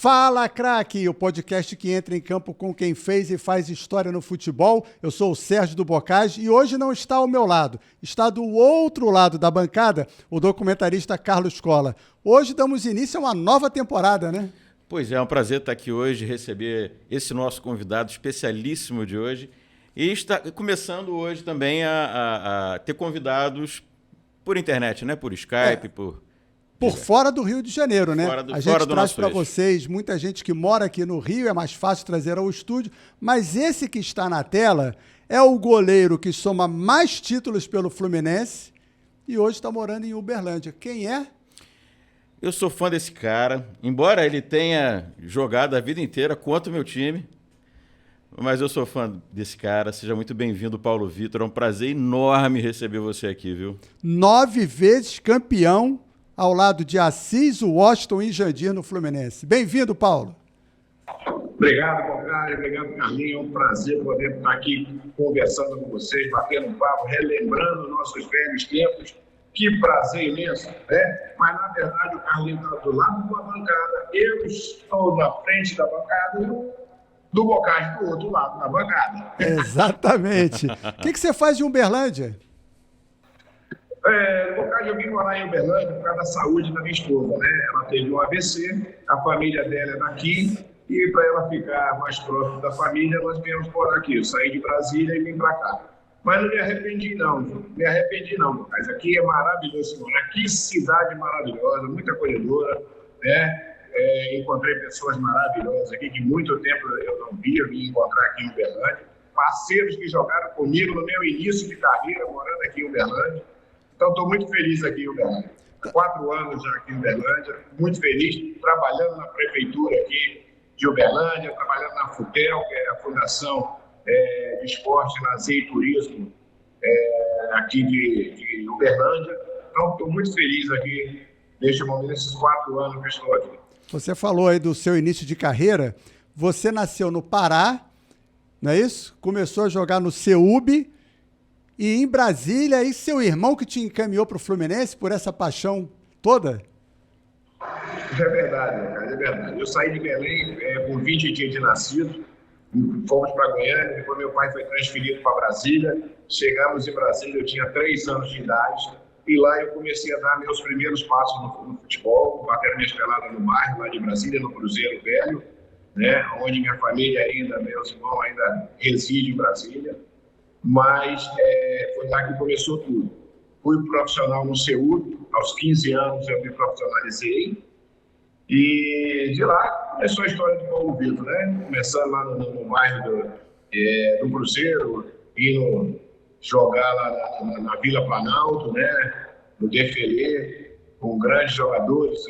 Fala, craque! O podcast que entra em campo com quem fez e faz história no futebol. Eu sou o Sérgio do Bocage e hoje não está ao meu lado. Está do outro lado da bancada o documentarista Carlos Cola. Hoje damos início a uma nova temporada, né? Pois é um prazer estar aqui hoje, receber esse nosso convidado especialíssimo de hoje. E está começando hoje também a ter convidados por internet, né? Por Skype, Por fora do Rio de Janeiro, né? A gente traz para vocês muita gente que mora aqui no Rio, é mais fácil trazer ao estúdio, mas esse que está na tela é o goleiro que soma mais títulos pelo Fluminense e hoje está morando em Uberlândia. Quem é? Eu sou fã desse cara, embora ele tenha jogado a vida inteira contra o meu time, mas eu sou fã desse cara. Seja muito bem-vindo, Paulo Vitor. É um prazer enorme receber você aqui, viu? 9 vezes campeão ao lado de Assis, Washington e Jandir no Fluminense. Bem-vindo, Paulo. Obrigado, Bocage. Obrigado, Carlinhos. É um prazer poder estar aqui conversando com vocês, batendo um papo, relembrando nossos velhos tempos. Que prazer imenso, né? Mas, na verdade, o Carlinhos está do lado da bancada, eu estou na frente da bancada e o do Bocage do outro lado da bancada. Exatamente. O que você faz de Uberlândia? Bocage, eu vim morar em Uberlândia por causa da saúde da minha esposa, né? Ela teve um AVC, a família dela é daqui, e para ela ficar mais próximo da família, nós viemos morar aqui. Eu saí de Brasília e vim para cá. Mas não me arrependi não, Bocage. Aqui é maravilhoso, morar. Que cidade maravilhosa, muito acolhedora, né? Encontrei pessoas maravilhosas aqui, que muito tempo eu não via, vim encontrar aqui em Uberlândia. Parceiros que jogaram comigo no meu início de carreira, morando aqui em Uberlândia. Então, estou muito feliz aqui em Uberlândia. 4 anos já aqui em Uberlândia, muito feliz, trabalhando na prefeitura aqui de Uberlândia, trabalhando na FUTEL, que é a Fundação de Esporte, Lazer e Turismo aqui de Uberlândia. Então, estou muito feliz aqui neste momento, nesses 4 anos que estou aqui. Você falou aí do seu início de carreira. Você nasceu no Pará, não é isso? Começou a jogar no CEUB e em Brasília. E seu irmão que te encaminhou para o Fluminense por essa paixão toda? É verdade, cara, é verdade. Eu saí de Belém com 20 dias de nascido, fomos para Goiânia, depois meu pai foi transferido para Brasília. Chegamos em Brasília, eu tinha 3 anos de idade. E lá eu comecei a dar meus primeiros passos no futebol, batendo minhas peladas no bairro, lá de Brasília, no Cruzeiro Velho, né, onde minha família ainda, meus irmãos ainda residem em Brasília. Mas foi lá que começou tudo. Fui profissional no CEUB, aos 15 anos eu me profissionalizei. E de lá começou a história do Paulo Vitor, né? Começando lá no bairro do Cruzeiro, indo jogar lá na Vila Planalto, né? No Defelê, com grandes jogadores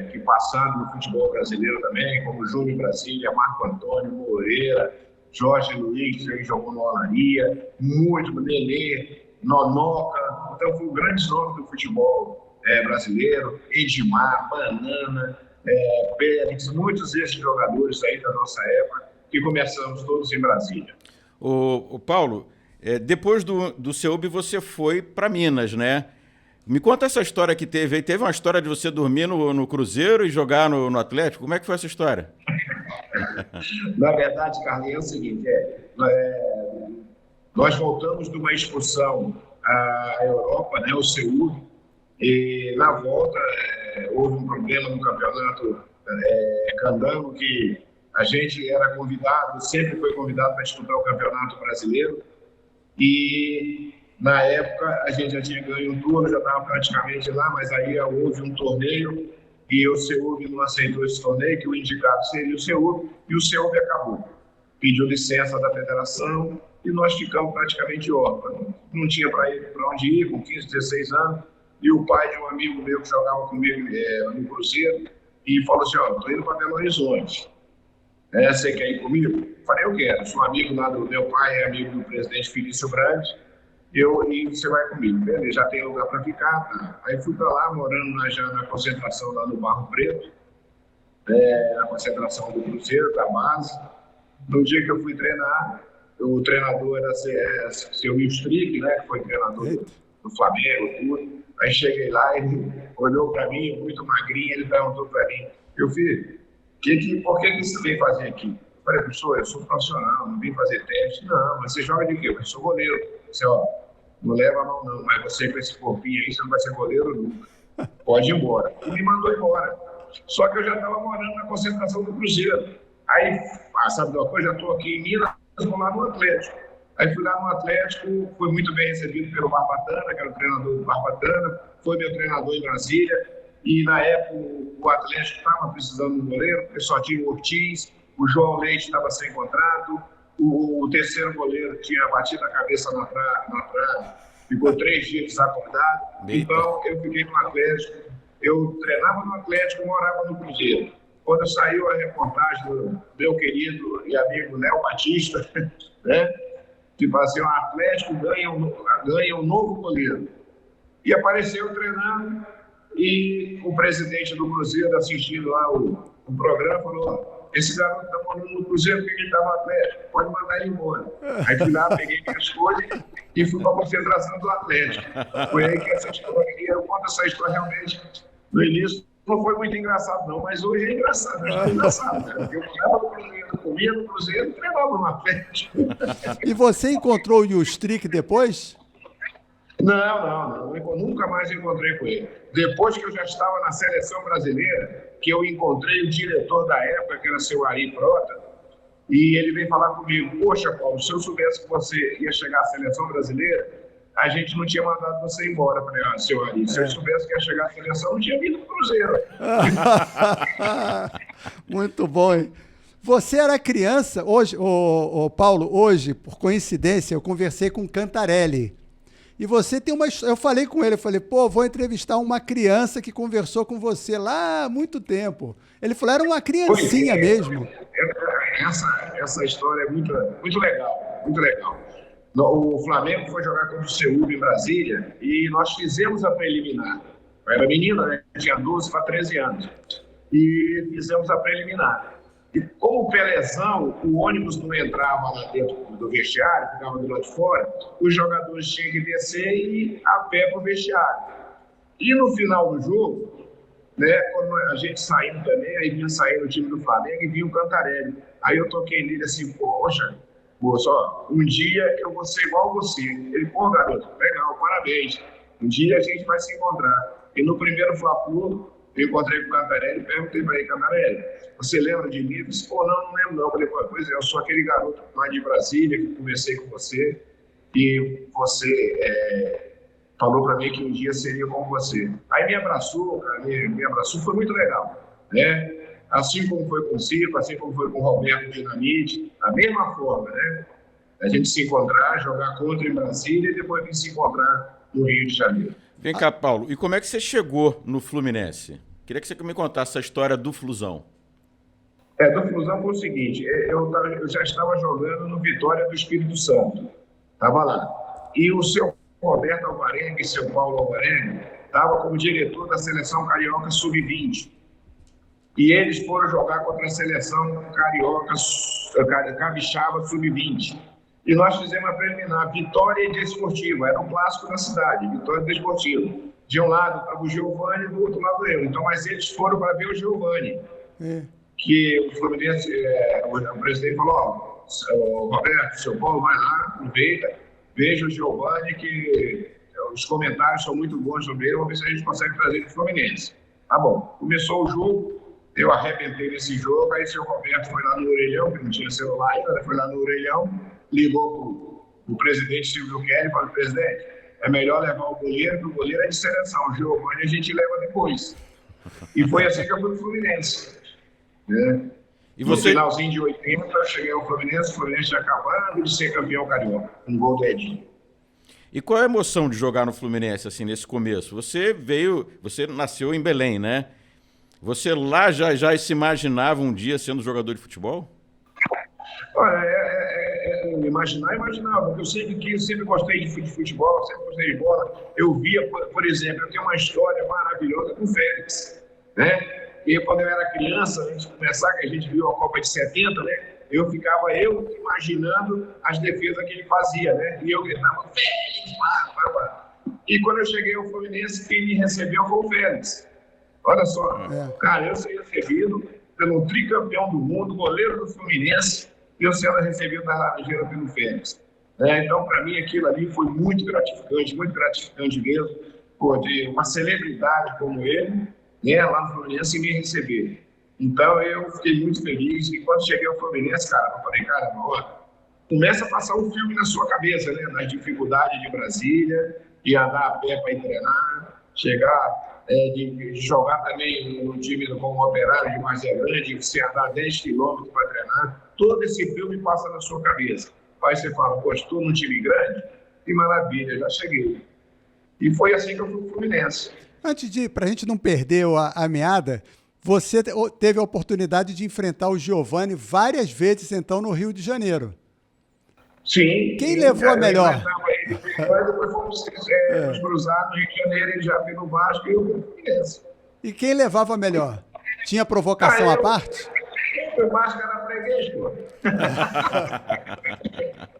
que passaram no futebol brasileiro também, como Júnior Brasília, Marco Antônio Moreira, Jorge Luiz, que jogou no Olaria, muito, Lelê, Nonoca. Então, foi um grande nome do futebol brasileiro, Edmar, Banana, Pérez, muitos desses jogadores aí da nossa época, que começamos todos em Brasília. O Paulo, depois do CEUB você foi para Minas, né? Me conta essa história que teve aí. Teve uma história de você dormir no Cruzeiro e jogar no Atlético? Como é que foi essa história? Na verdade, Carlinhos, é o seguinte, nós voltamos de uma excursão à Europa, né, o CEUB, e na volta houve um problema no campeonato Candango, que a gente era convidado, sempre foi convidado para disputar o Campeonato Brasileiro, e na época a gente já tinha ganho um turno, já estava praticamente lá, mas aí houve um torneio e o CEUB não aceitou esse torneio, que o indicado seria o CEUB, e o CEUB acabou. Pediu licença da federação e nós ficamos praticamente órfãos. Não tinha para onde ir, com 15, 16 anos, e o pai de um amigo meu que jogava comigo no Cruzeiro, e falou assim, estou indo para Belo Horizonte. Você quer ir comigo? Eu falei, eu quero. Sou amigo lá do meu pai, é amigo do presidente Felício Brandi, e você vai comigo. Beleza, já tem lugar para ficar. Tá? Aí fui para lá, morando já na concentração lá no Barro Preto, na concentração do Cruzeiro, da base. No dia que eu fui treinar, o treinador era seu Will Strick, né, que foi treinador do Flamengo, tudo. Aí cheguei lá, ele olhou para mim, muito magrinho, ele perguntou para mim, meu filho, Por que você veio fazer aqui? Eu falei, professor, eu sou profissional, não vim fazer teste. Não, mas você joga de quê? Eu sou goleiro. Você, não leva a mão não, mas você com esse corpinho aí, você não vai ser goleiro nunca. Pode ir embora. E me mandou embora. Só que eu já estava morando na concentração do Cruzeiro. Aí, sabe de uma coisa? Já estou aqui em Minas, vou lá no Atlético. Aí fui lá no Atlético, fui muito bem recebido pelo Barbatana, que era o treinador do Barbatana, foi meu treinador em Brasília. E na época o Atlético estava precisando de um goleiro, porque só tinha o Ortiz, o João Leite estava sem contrato, o terceiro goleiro tinha batido a cabeça na trave, ficou 3 dias desacordado. Então eu fiquei no Atlético, eu treinava no Atlético, morava no Cruzeiro. Quando saiu a reportagem do meu querido e amigo Léo Batista, né, tipo assim, o Atlético ganha um novo goleiro. E apareceu treinando, e o presidente do Cruzeiro, assistindo lá o programa, falou: esse garoto está morando no Cruzeiro porque ele está no Atlético, pode mandar ele embora. Aí fui lá, peguei minhas coisas e fui para a concentração do Atlético. Foi aí que essa história, e eu conto essa história realmente no início. Não foi muito engraçado, não, mas hoje é engraçado. Acho que é engraçado, né? Eu treinava no Cruzeiro, comia no Cruzeiro e treinava no Atlético. E você encontrou o Justric depois? Não. Nunca mais encontrei com ele. Depois que eu já estava na seleção brasileira, que eu encontrei o diretor da época, que era o seu Ari Prota, e ele veio falar comigo: poxa, Paulo, se eu soubesse que você ia chegar à seleção brasileira, a gente não tinha mandado você embora. Falei: seu Ari, se eu soubesse que ia chegar à seleção, não tinha vindo pro Cruzeiro. Muito bom, hein? Você era criança, hoje, Paulo, hoje, por coincidência, eu conversei com o Cantarelli. E você tem uma história. Eu falei com ele, vou entrevistar uma criança que conversou com você lá há muito tempo. Ele falou, era uma criancinha mesmo. Essa história é muito legal, muito legal. O Flamengo foi jogar contra o Seúl em Brasília e nós fizemos a preliminar. Eu era menina, né? Tinha 12 para 13 anos. E fizemos a preliminar. E como o Pelezão, o ônibus não entrava lá dentro do vestiário, ficava do lado de fora, os jogadores tinham que descer e ir a pé para o vestiário. E no final do jogo, né, quando a gente saindo também, aí vinha sair o time do Flamengo e vinha o Cantarelli. Aí eu toquei nele assim: poxa, moço, um dia eu vou ser igual a você. Ele: pô, garoto, legal, parabéns. Um dia a gente vai se encontrar. E no primeiro Fla-Flu, eu encontrei com o Cantarelli e perguntei para ele: Cantarelli, você lembra de mim? Ele disse: pô, não lembro não. Eu falei: pois é, eu sou aquele garoto lá de Brasília que conversei com você e você falou para mim que um dia seria com você. Aí me abraçou, cara, me abraçou, foi muito legal, né? Assim como foi com o Cico, assim como foi com o Roberto Dinamite, da mesma forma, né? A gente se encontrar, jogar contra em Brasília e depois vir se encontrar no Rio de Janeiro. Vem cá, Paulo, e como é que você chegou no Fluminense? Queria que você me contasse essa história do Flusão. Do Flusão foi o seguinte: eu já estava jogando no Vitória do Espírito Santo, estava lá. E o seu Roberto Alvarenga e seu Paulo Alvarenga estavam como diretor da seleção carioca sub-20. E eles foram jogar contra a seleção carioca capixaba sub-20. E nós fizemos a preliminar, Vitória e Desportivo, era um clássico da cidade, Vitória e Desportivo. De um lado estava o Giovani e do outro lado eu. Então, mas eles foram para ver o Giovani. Que o Fluminense, o presidente falou: Roberto, seu Paulo, vai lá, aproveita, veja o Giovani, que os comentários são muito bons sobre ele, vamos ver se a gente consegue trazer ele do Fluminense. Tá bom, começou o jogo, eu arrebentei nesse jogo, aí o seu Roberto foi lá no orelhão, que não tinha celular ainda, foi lá no orelhão, ligou pro presidente Silvio Kelly e falou: presidente, é melhor levar o goleiro, porque o goleiro é de seleção, o Giovani a gente leva depois. E foi assim que eu fui pro Fluminense. Né? E no finalzinho de 80, eu cheguei ao Fluminense, o Fluminense já acabando de ser campeão carioca, um gol do Edinho. E qual é a emoção de jogar no Fluminense, assim, nesse começo? Você nasceu em Belém, né? Você lá já se imaginava um dia sendo jogador de futebol? Olha, imaginava, porque eu sempre gostei de futebol, sempre gostei de bola. Eu via, por exemplo, eu tenho uma história maravilhosa com o Félix, né? E quando eu era criança, antes de começar, que a gente viu a Copa de 70, né? Eu ficava imaginando as defesas que ele fazia, né? E eu gritava: Félix, pá. E quando eu cheguei ao Fluminense, quem me recebeu foi o Félix. Olha só, cara, eu saí recebido, pelo tricampeão do mundo, goleiro do Fluminense, eu sendo recebido na Laranjeira pelo Félix. Então, para mim, aquilo ali foi muito gratificante mesmo, por ter uma celebridade como ele, lá no Fluminense, me receber. Então, eu fiquei muito feliz. E quando cheguei ao Fluminense, cara, eu falei, cara, começa a passar um filme na sua cabeça, né? Das dificuldades de Brasília, de andar a pé para ir treinar, chegar, de jogar também no time como Operário de Vargem Grande, você andar 10 quilômetros para treinar. Todo esse filme passa na sua cabeça. Aí você fala, pô, estou num time grande? Que maravilha, já cheguei. E foi assim que eu fui pro Fluminense. Antes de, para a gente não perder a meada, você teve a oportunidade de enfrentar o Giovani várias vezes, então, no Rio de Janeiro. Sim. Quem levou a melhor? Depois fomos nos cruzados no Rio de Janeiro, ele já veio no Vasco e eu fui no Fluminense. E quem levava a melhor? Tinha provocação à parte? O Vasco era freguês, pô.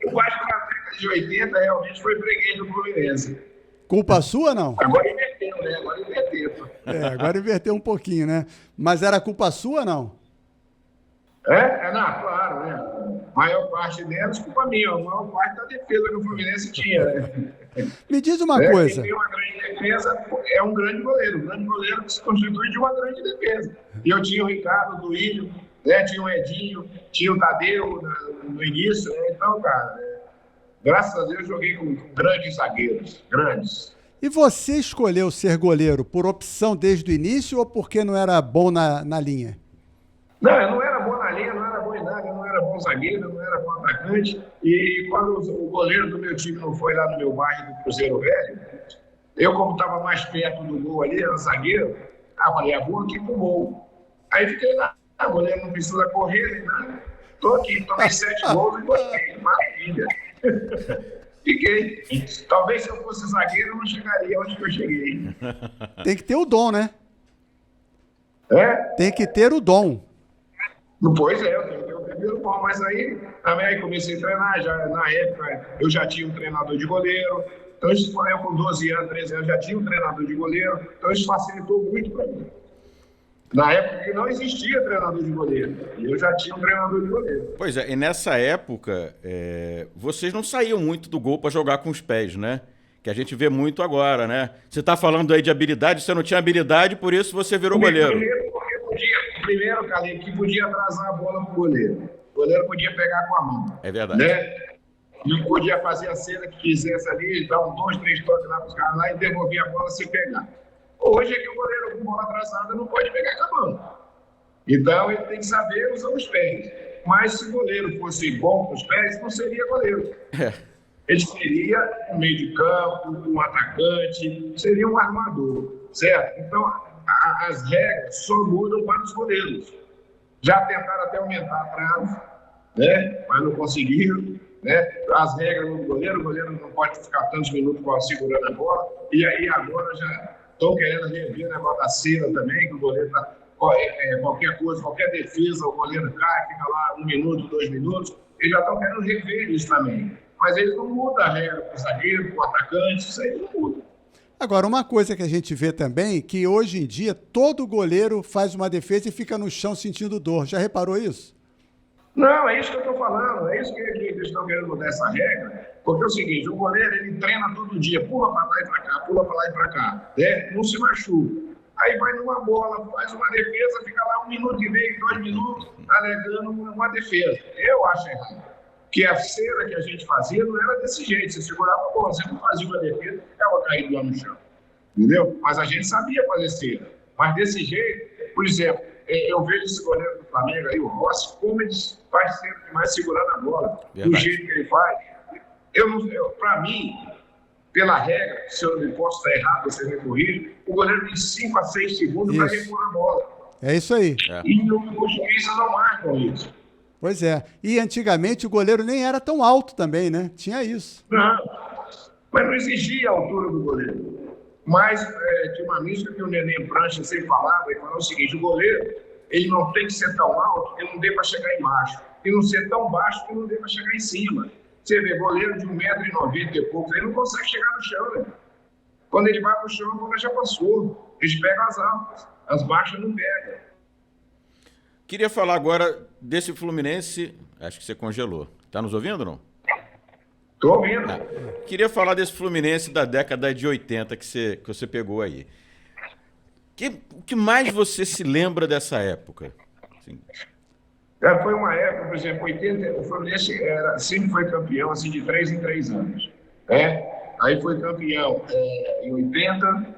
O Vasco na década de 80 realmente foi freguês do Fluminense. Culpa sua, não? Agora inverteu, né? Agora inverteu um pouquinho, né? Mas era culpa sua, não? Não, claro, né? A maior parte delas, culpa minha. A maior parte da defesa que o Fluminense tinha, né? Me diz uma coisa. Quem tem uma grande defesa é um grande goleiro. Um grande goleiro que se constitui de uma grande defesa. E eu tinha o Ricardo, o Duílio, tinha o Edinho, tinha o Tadeu no início, né? Então, cara, graças a Deus joguei com grandes zagueiros, grandes. E você escolheu ser goleiro por opção desde o início ou porque não era bom na linha? Não, eu não era bom na linha, não era bom em nada, eu não era bom zagueiro, não era bom atacante. E quando o goleiro do meu time não foi lá no meu bairro do Cruzeiro Velho, eu, como estava mais perto do gol ali, era zagueiro, falei, vou aqui pro gol. Aí fiquei lá, o goleiro não precisa correr nem nada. Tô aqui, tomei 7 gols e gostei, maravilha. Fiquei. Talvez se eu fosse zagueiro, eu não chegaria onde eu cheguei. Tem que ter o dom, né? É? Tem que ter o dom. Pois eu tenho que ter o primeiro dom, mas aí também comecei a treinar, na época eu já tinha um treinador de goleiro, então isso foi eu com 12 anos, 13 anos, já tinha um treinador de goleiro, então isso facilitou muito para mim. Na época que não existia treinador de goleiro, e eu já tinha um treinador de goleiro. Pois é, e nessa época, vocês não saíam muito do gol para jogar com os pés, né? Que a gente vê muito agora, né? Você está falando aí de habilidade, você não tinha habilidade, por isso você virou goleiro. Primeiro, Calil, que podia atrasar a bola pro goleiro. O goleiro podia pegar com a mão. É verdade. Né? Não podia fazer a cena que quisesse ali, dar 2, 3 toques lá pros caras lá e devolver a bola sem pegar. Hoje é que o goleiro com bola atrasada não pode pegar com a mão. Então ele tem que saber usar os pés. Mas se o goleiro fosse bom com os pés, não seria goleiro. Ele seria um meio de campo, um atacante, seria um armador, certo? Então as regras só mudam para os goleiros. Já tentaram até aumentar a trave, né? Mas não conseguiram. Né? As regras do goleiro, o goleiro não pode ficar tantos minutos segurando a bola. E aí agora já estão querendo rever o negócio da cera também, que o goleiro está... qualquer coisa, qualquer defesa, o goleiro cai, fica lá 1 minuto, 2 minutos. Eles já estão querendo rever isso também. Mas eles não mudam a regra para o zagueiro, para o atacante, isso aí não muda. Agora, uma coisa que a gente vê também, que hoje em dia todo goleiro faz uma defesa e fica no chão sentindo dor. Já reparou isso? Não, é isso que eu estou falando. É isso que eles estão querendo mudar essa regra. Porque é o seguinte, o goleiro ele treina todo dia, pula para lá e para cá, pula para lá e para cá. Né? Não se machuca. Aí vai numa bola, faz uma defesa, fica lá 1 minuto e meio, 2 minutos, alegando uma defesa. Eu acho errado. Que a cera que a gente fazia não era desse jeito. Você segurava a bola, você não fazia uma defesa, ficava caído lá no chão. Entendeu? Mas a gente sabia fazer cera. Mas desse jeito, por exemplo, eu vejo esse goleiro do Flamengo aí, o Rossi, como ele faz cera demais segurando a bola. Verdade. Do jeito que ele faz. Para mim, pela regra, se eu não posso estar errado, você me corrige, o goleiro tem 5 a 6 segundos para repor a bola. É isso aí. E os juízes não marcam isso. Pois é. E antigamente o goleiro nem era tão alto também, né? Tinha isso. Não, mas não exigia a altura do goleiro. Mas tinha uma mística que o Neném Prancha sempre falava, ele falava o seguinte, o goleiro, ele não tem que ser tão alto que não dê para chegar embaixo. E não ser tão baixo que não dê para chegar em cima. Você vê, goleiro de 1,90 m e pouco, ele não consegue chegar no chão, né? Quando ele vai para o chão, a bola já passou. Eles pegam as altas, as baixas não pegam. Queria falar agora desse Fluminense. Acho que você congelou. Tá nos ouvindo ou não? Tô ouvindo. Queria falar desse Fluminense da década de 80 que você pegou aí. O que mais você se lembra dessa época? Assim. Foi uma época, por exemplo, 80, o Fluminense sempre foi campeão assim, de 3 em 3 anos. Aí foi campeão em 80,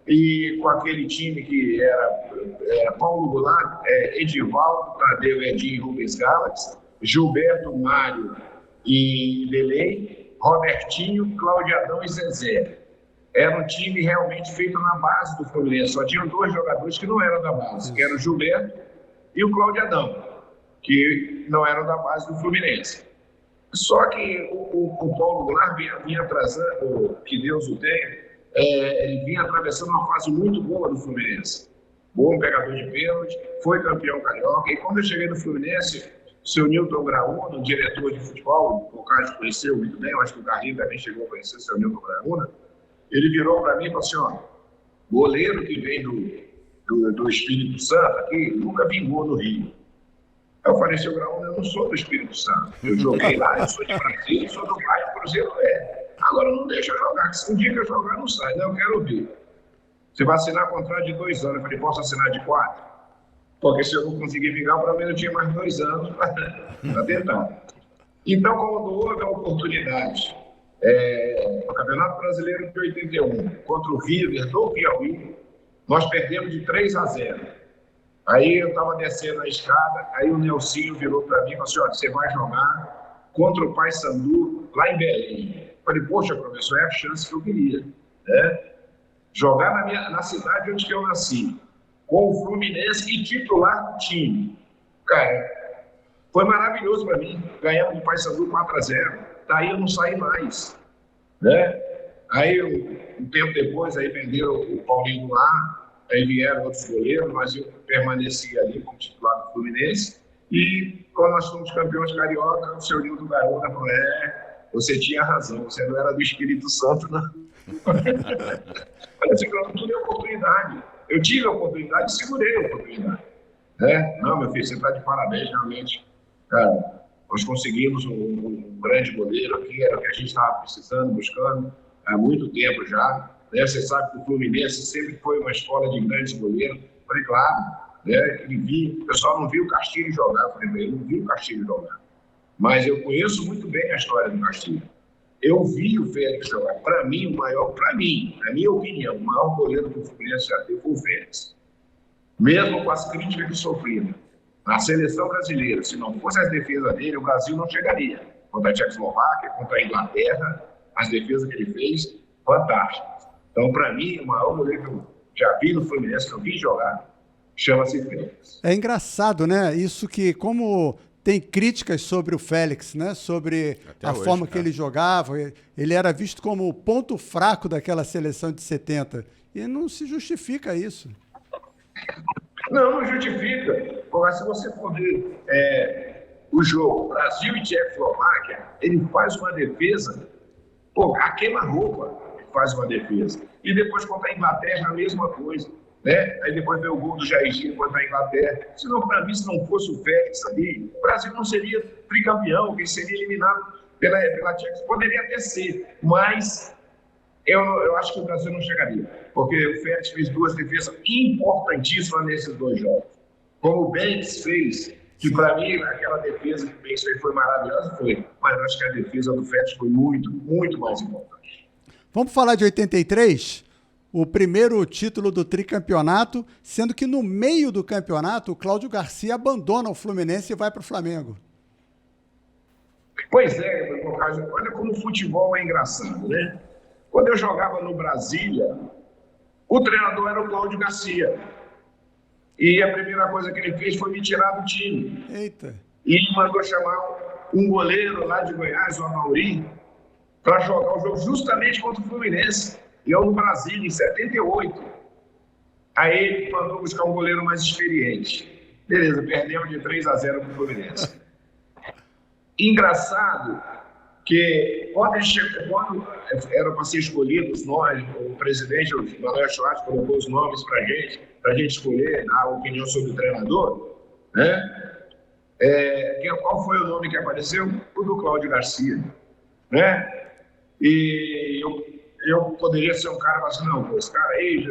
e com aquele time que era Paulo Goulart, Edivaldo, Tadeu, Edinho, Rubens Galax, Gilberto, Mário e Delei, Robertinho, Cláudio Adão e Zezé. Era um time realmente feito na base do Fluminense. Só tinham 2 jogadores que não eram da base, que eram o Gilberto e o Cláudio Adão, que não eram da base do Fluminense. Só que o Paulo Goulart vinha trazendo, que Deus o tenha, ele vinha atravessando uma fase muito boa do Fluminense. Bom pegador de pênalti, foi campeão carioca. E quando eu cheguei no Fluminense, o seu Nilton Graúna, o diretor de futebol, o Carlos conheceu muito bem, eu acho que o Carlinhos também chegou a conhecer o seu Nilton Graúna, ele virou para mim e falou assim, goleiro que vem do Espírito Santo aqui, nunca vingou no Rio. Eu falei, seu Graúna, eu não sou do Espírito Santo. Eu joguei lá, eu sou de Brasília, sou do bairro Cruzeiro. Agora não deixa eu jogar, que se um dia que eu jogar não sai, eu quero ver. Você vai assinar contrato de 2 anos. Eu falei, posso assinar de 4? Porque se eu não conseguir vingar, pelo menos eu tinha mais 2 anos para tentar. Então, quando houve a oportunidade, no Campeonato Brasileiro de 81, contra o River do Piauí, nós perdemos de 3-0. Aí eu estava descendo a escada, aí o Nelsinho virou para mim e falou assim, você vai jogar contra o Paysandu lá em Belém. Eu falei, poxa, professor, é a chance que eu queria. Jogar na cidade onde eu nasci, com o Fluminense e titular do time. Cara, foi maravilhoso para mim. Ganhamos do Paysandu 4-0. Daí eu não saí mais. Aí, um tempo depois, aí venderam o Paulinho lá, aí vieram outros goleiros, mas eu permaneci ali como titular do Fluminense. E quando nós fomos campeões carioca, o seu Nilton Garoto falou, você tinha razão, você não era do Espírito Santo, não. Olha, assim, eu não tive oportunidade. Eu tive a oportunidade e segurei a oportunidade. Não, meu filho, você está de parabéns, realmente. Cara, nós conseguimos um grande goleiro aqui, era o que a gente estava precisando, buscando há muito tempo já. Você sabe que o Fluminense sempre foi uma escola de grandes goleiros. Falei, claro, o pessoal não viu o Castilho jogar. Falei, eu não vi o Castilho jogar. Mas eu conheço muito bem a história do Castilho. Eu vi o Félix jogar. Para mim, na minha opinião, o maior goleiro que o Fluminense já teve foi o Félix. Mesmo com as críticas que sofriam. Na seleção brasileira, se não fosse as defesas dele, o Brasil não chegaria. Contra a Tchecoslováquia, contra a Inglaterra, as defesas que ele fez, fantásticas. Então, para mim, o maior goleiro que eu já vi no Fluminense, que eu vi jogar, chama-se Félix. É engraçado, né? Isso que, como tem críticas sobre o Félix, né? Sobre até a hoje, forma que ele jogava, ele era visto como o ponto fraco daquela seleção de 70. E não se justifica isso. Não justifica. Porque se você for ver o jogo Brasil e Tchecoslováquia, ele faz uma defesa, a queima-roupa faz uma defesa. E depois contra a Inglaterra, a mesma coisa. Aí depois veio o gol do Jairzinho contra a Inglaterra. Senão, para mim, se não fosse o Félix ali, o Brasil não seria tricampeão, ele seria eliminado pela Tchecoslováquia. Poderia até ser, mas eu acho que o Brasil não chegaria. Porque o Félix fez 2 defesas importantíssimas nesses 2 jogos. Como o Banks fez, que para mim, aquela defesa que o Banks fez foi maravilhosa, mas eu acho que a defesa do Félix foi muito, muito mais importante. Vamos falar de 83? O primeiro título do tricampeonato, sendo que no meio do campeonato, o Cláudio Garcia abandona o Fluminense e vai para o Flamengo. Pois é, olha como o futebol é engraçado, né? Quando eu jogava no Brasília, o treinador era o Cláudio Garcia. E a primeira coisa que ele fez foi me tirar do time. Eita! E mandou chamar um goleiro lá de Goiás, o Amauri, para jogar o jogo justamente contra o Fluminense. E eu no Brasília, em 78. Aí ele mandou buscar um goleiro mais experiente. Beleza, perdemos de 3-0 para o Fluminense. Engraçado que quando era para ser escolhido os nomes, o presidente, o Manuel Schwartz, colocou os nomes para a gente escolher a opinião sobre o treinador, né? Qual foi o nome que apareceu? O do Cláudio Garcia, né? E eu poderia ser um cara assim, não, esse cara aí,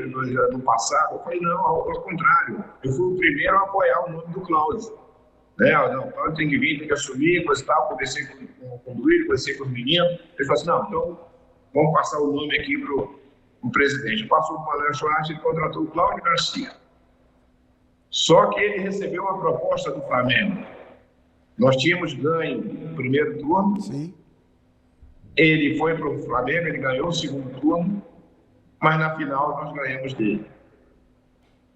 no passado, eu falei, não, ao contrário, eu fui o primeiro a apoiar o nome do Cláudio. Né? Não, o Cláudio tem que vir, tem que assumir, coisa e tal, conversei com o Luiz, conversei com os meninos, ele falou assim, não, então vamos passar o nome aqui pro presidente. Passou para o Manuel Schwartz e contratou o Cláudio Garcia. Só que ele recebeu uma proposta do Flamengo. Nós tínhamos ganho o primeiro turno. Sim. Ele foi para o Flamengo, ele ganhou o segundo turno, mas na final nós ganhamos dele.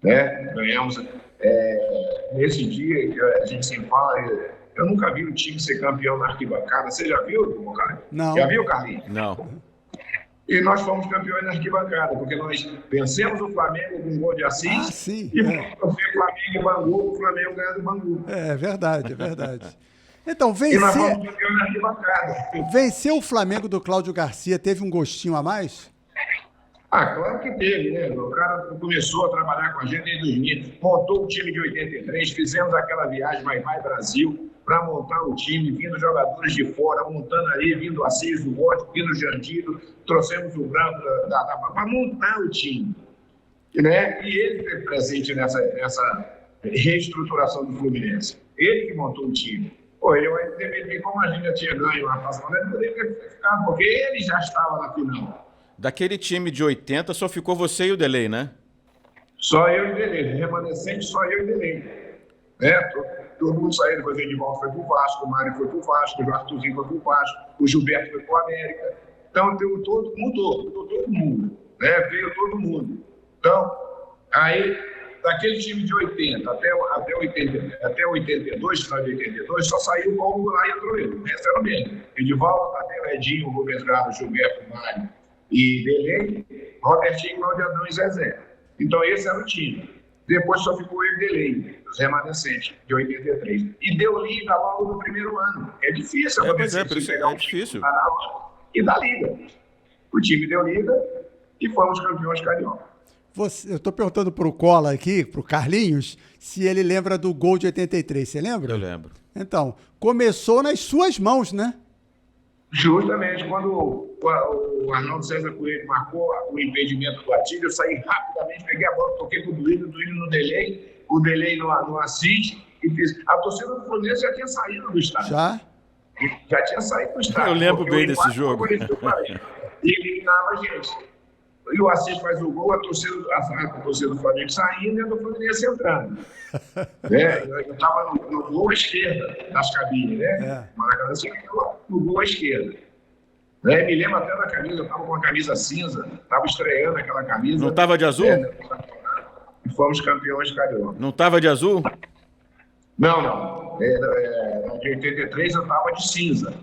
Né? Ganhamos. Nesse dia que a gente sempre fala, eu nunca vi o time ser campeão na arquibancada. Você já viu, Carlinhos? Não. Já viu, Carlinhos? Não. E nós fomos campeões na arquibancada, porque nós vencemos o Flamengo com um gol de Assis. Sim. E o Flamengo e Bangu, o Flamengo ganhou do Bangu. É verdade, é verdade. Então, E nós fomos campeões na arquibancada. Vencer o Flamengo do Cláudio Garcia teve um gostinho a mais? Claro que teve, né? O cara começou a trabalhar com a gente em 2000, montou o time de 83, fizemos aquela viagem Vai Brasil para montar o time, vindo jogadores de fora, montando ali, vindo Assis do Ótimo, vindo Jandiro, trouxemos o Branco para montar o time. Né? E ele esteve presente nessa reestruturação do Fluminense. Ele que montou o time. Como a gente já tinha ganho uma taça, ele poderia ter ficado, porque ele já estava na final. Daquele time de 80, só ficou você e o Delay, né? Só eu e o Delay. Remanescente, só eu e o Delay. Né? Todo mundo saiu, depois o Edivaldo foi pro Vasco, o Mário foi pro Vasco, o Arthurzinho foi pro Vasco, o Gilberto foi pro América. Então, mudou todo mundo. Né? Veio todo mundo. Então, aí, daquele time de 80 até 82, final de 82, só saiu o Paulo lá e entrou ele. O resto era o mesmo. Edivaldo, até o Edinho, o Rubens Grado, o Gilberto, o Mário e Delay, Robertinho, Claudio Adão e Zezé. Então esse era o time. Depois só ficou ele Delay, os remanescentes, de 83. E deu liga logo no primeiro ano. É difícil acontecer por isso é difícil. E dá liga. O time deu liga e fomos campeões carioca. Eu estou perguntando para o Cola aqui, para o Carlinhos, se ele lembra do gol de 83. Você lembra? Eu lembro. Então, começou nas suas mãos, né? Justamente quando o Arnaldo César Coelho marcou o impedimento do Atílio, eu saí rapidamente, peguei a bola, toquei pro Duílio no Delay, o Delay no Assis, e fiz. A torcida do Fluminense já tinha saído do estádio. Já tinha saído do estádio. Eu lembro bem desse jogo. E eliminava a gente. E o Assis faz o gol, a torcida do Flamengo saindo e a do Fluminense entrando. Eu estava no gol à esquerda das cabines, né? Maracanã no gol à esquerda. Me lembro até da camisa, eu estava com a camisa cinza, estava estreando aquela camisa. Não estava de azul? E fomos campeões carioca. Não estava de azul? Não. De 83 eu estava de cinza.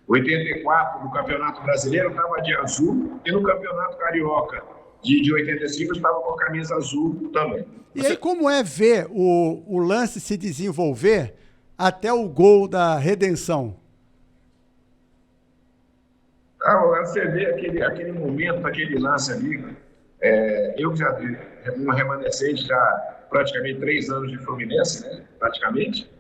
84 no Campeonato Brasileiro estava de azul e no Campeonato Carioca de 85 eu estava com a camisa azul também. E aí como é ver o lance se desenvolver até o gol da redenção? Você vê aquele momento, aquele lance ali, eu já vi uma remanescente já praticamente 3 anos de Fluminense, né? Praticamente.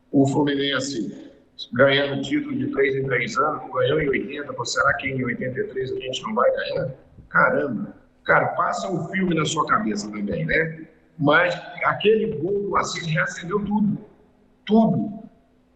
O Fluminense ganhando título de 3 em 3 anos, ganhou em 80, será que em 83 a gente não vai ganhar? Caramba! Cara, passa um filme na sua cabeça também, né? Mas aquele gol do Assis reacendeu tudo.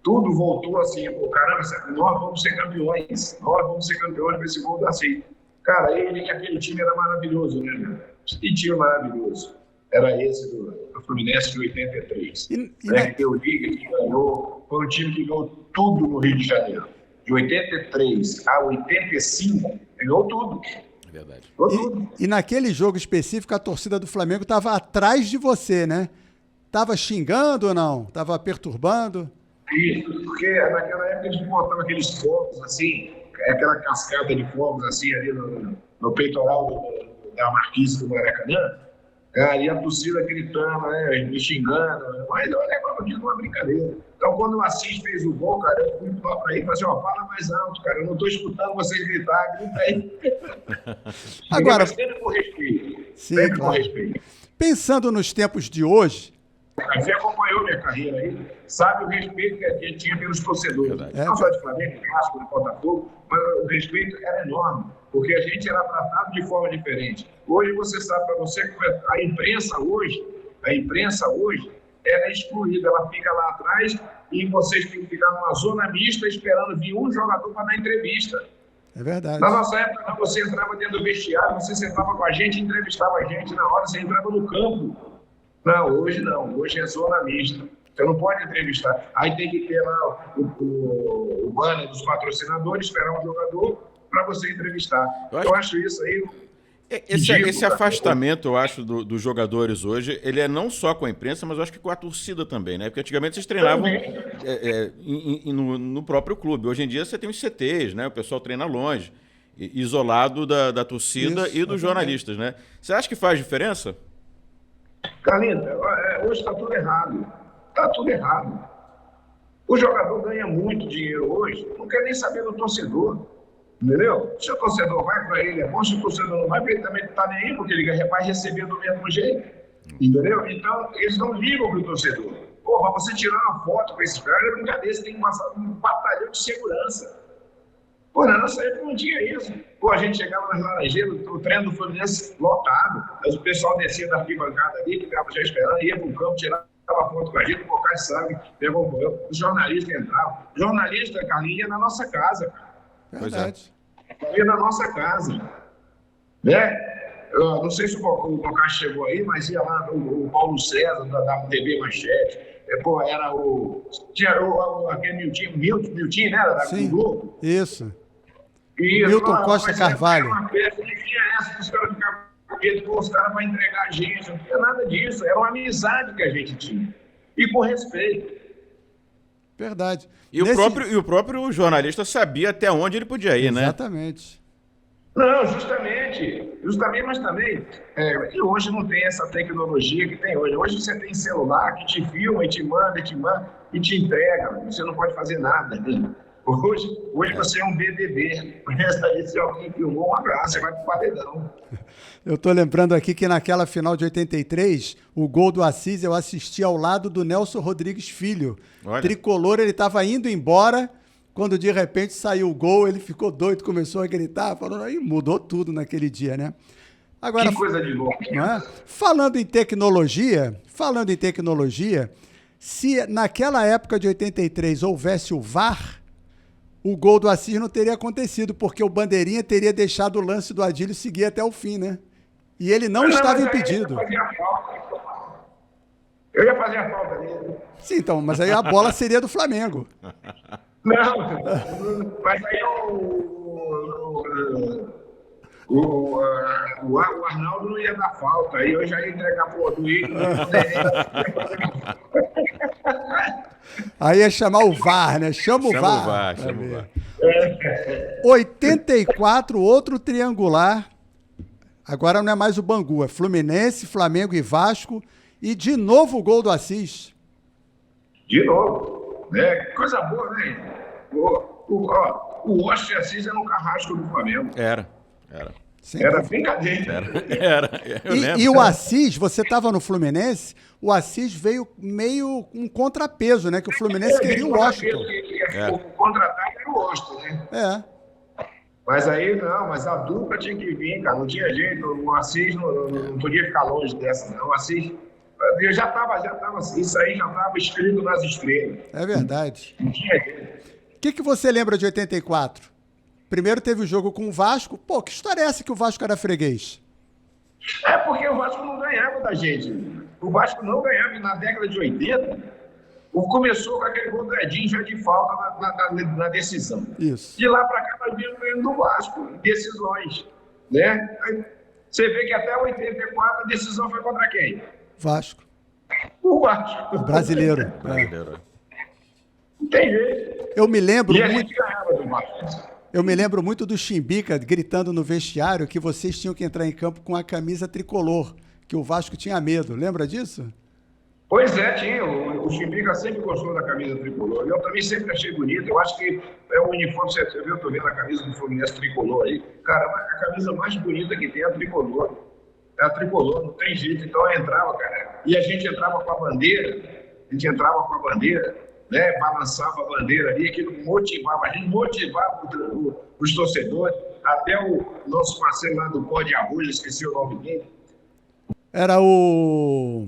Tudo voltou assim, caramba, nós vamos ser campeões com esse gol do Assis. Cara, aquele time era maravilhoso, né? Que time maravilhoso. Era esse do Fluminense de 83. Que deu liga, que ganhou. Foi um time que ganhou tudo no Rio de Janeiro. De 83 a 85, ganhou tudo. É verdade. E naquele jogo específico, a torcida do Flamengo estava atrás de você, né? Estava xingando ou não? Estava perturbando? Isso, porque naquela época eles botavam aqueles fogos assim, aquela cascata de fogos assim ali no peitoral da Marquise do Maracanã. Cara, e a torcida gritando, né, me xingando, mas eu levava aquilo uma brincadeira. Então, quando o Assis fez o gol, cara, eu fui falar pra ele, falei assim, fala mais alto, cara, eu não tô escutando vocês gritar, grita aí. Agora, sempre com respeito. Sim, claro. Com respeito. Pensando nos tempos de hoje, Você acompanhou minha carreira aí, sabe o respeito que a gente tinha pelos torcedores. Não só de Flamengo, de Vasco, de Botafogo, mas o respeito era enorme, porque a gente era tratado de forma diferente. Hoje você sabe, para você, a imprensa hoje, ela é excluída, ela fica lá atrás e vocês têm que ficar numa zona mista esperando vir um jogador para dar entrevista. É verdade. Na nossa época, você entrava dentro do vestiário, você sentava com a gente, entrevistava a gente na hora, você entrava no campo. Não, hoje é zona mista. Você não pode entrevistar. Aí tem que ter lá o banner dos patrocinadores, esperar um jogador para você entrevistar. Eu acho isso aí... Esse afastamento, eu acho, dos jogadores hoje, ele é não só com a imprensa, mas eu acho que com a torcida também, né? Porque antigamente vocês treinavam no próprio clube. Hoje em dia você tem os CTs, né? O pessoal treina longe, isolado da torcida e dos jornalistas, né? Você acha que faz diferença? Carlinhos, hoje está tudo errado. Está tudo errado. O jogador ganha muito dinheiro hoje, não quer nem saber do torcedor. Entendeu? Se o torcedor vai para ele, é bom. Se o torcedor não vai, ele também não está nem aí, porque ele vai receber do mesmo jeito. Entendeu? Então, eles não ligam para o torcedor. Pô, para você tirar uma foto com esse cara, é brincadeira, você tem que passar um batalhão de segurança. Pô, na nossa época não tinha isso. Pô, a gente chegava nas Laranjeiras, o treino do Fluminense lotado, mas o pessoal descia da arquibancada ali, que estava já esperando, ia para o campo, tirava foto com a gente, colocar sangue, pegou o banho. Os jornalistas entravam. Jornalista, Carlinhos, ia na nossa casa, cara. Verdade. Ia na nossa casa. Né? Eu não sei se o Tocás chegou aí, mas ia lá o Paulo César, da TV Manchete. Pô, era tinha aquele Milton, né? Da Globo. Isso. Milton Costa Carvalho. Uma festa, não tinha essa que os caras ficavam com medo, os caras vão entregar a gente. Não tinha nada disso. Era uma amizade que a gente tinha. E com respeito. Verdade. E o próprio jornalista sabia até onde ele podia ir, né? Exatamente. Não, justamente, mas também, e hoje não tem essa tecnologia que tem hoje. Hoje você tem celular que te filma e te manda e te entrega. Você não pode fazer nada. Né? Hoje você é um BBB. Se alguém filmou, um abraço, você vai pro paredão. Eu tô lembrando aqui que naquela final de 83, o gol do Assis eu assisti ao lado do Nelson Rodrigues Filho. Olha. Tricolor, ele estava indo embora, quando de repente saiu o gol, ele ficou doido, começou a gritar, falou, aí mudou tudo naquele dia, né? Agora, que coisa de louco. Falando em tecnologia, se naquela época de 83 houvesse o VAR, o gol do Assis não teria acontecido, porque o Bandeirinha teria deixado o lance do Adílio seguir até o fim, né? E ele não estava impedido. Eu ia fazer a falta dele. Sim, então, mas aí a bola seria do Flamengo. Não, mas aí o Arnaldo não ia dar falta, aí eu já ia entregar pro Oduílio. Aí ia chamar o VAR, né? Chama o VAR. 84, outro triangular. Agora não é mais o Bangu, é Fluminense, Flamengo e Vasco. E de novo o gol do Assis. De novo. Coisa boa, né? O Washington Assis era um carrasco do Flamengo. Era. Era brincadeira. Era. E o Assis, você estava no Fluminense, o Assis veio meio um contrapeso, né? Que o Fluminense queria o Washington. O contratado era o Washington, né? Mas aí mas a dupla tinha que vir, cara. Não tinha jeito. O Assis não podia ficar longe dessa, não. O Assis. Eu já estava, isso aí já estava escrito nas estrelas. É verdade. Não tinha jeito. O que você lembra de 84? Primeiro teve o jogo com o Vasco. Pô, que história é essa que o Vasco era freguês? É porque o Vasco não ganhava da gente. O Vasco não ganhava na década de 80. Começou com aquele gol do Edinho já de falta na decisão. Isso. De lá para cá nós vimos ganhando do Vasco, decisões. Né? Aí, você vê que até 84 a decisão foi contra quem? Vasco. O Vasco. O brasileiro. Não tem jeito. Eu me lembro e muito. A gente ganhava do Vasco. Eu me lembro muito do Chimbica gritando no vestiário que vocês tinham que entrar em campo com a camisa tricolor, que o Vasco tinha medo. Lembra disso? Pois é, tinha. O Chimbica sempre gostou da camisa tricolor. Eu também sempre achei bonito. Eu acho que é o uniforme, você viu, eu tô vendo a camisa do Fluminense tricolor aí. Cara, a camisa mais bonita que tem é a tricolor. É a tricolor, não tem jeito. Então eu entrava, cara. e a gente entrava com a bandeira, né? Balançava a bandeira ali, aquilo motivava, a gente motivava os torcedores, até o nosso parceiro lá do Pó de Arroz, esqueci o nome dele. Era o...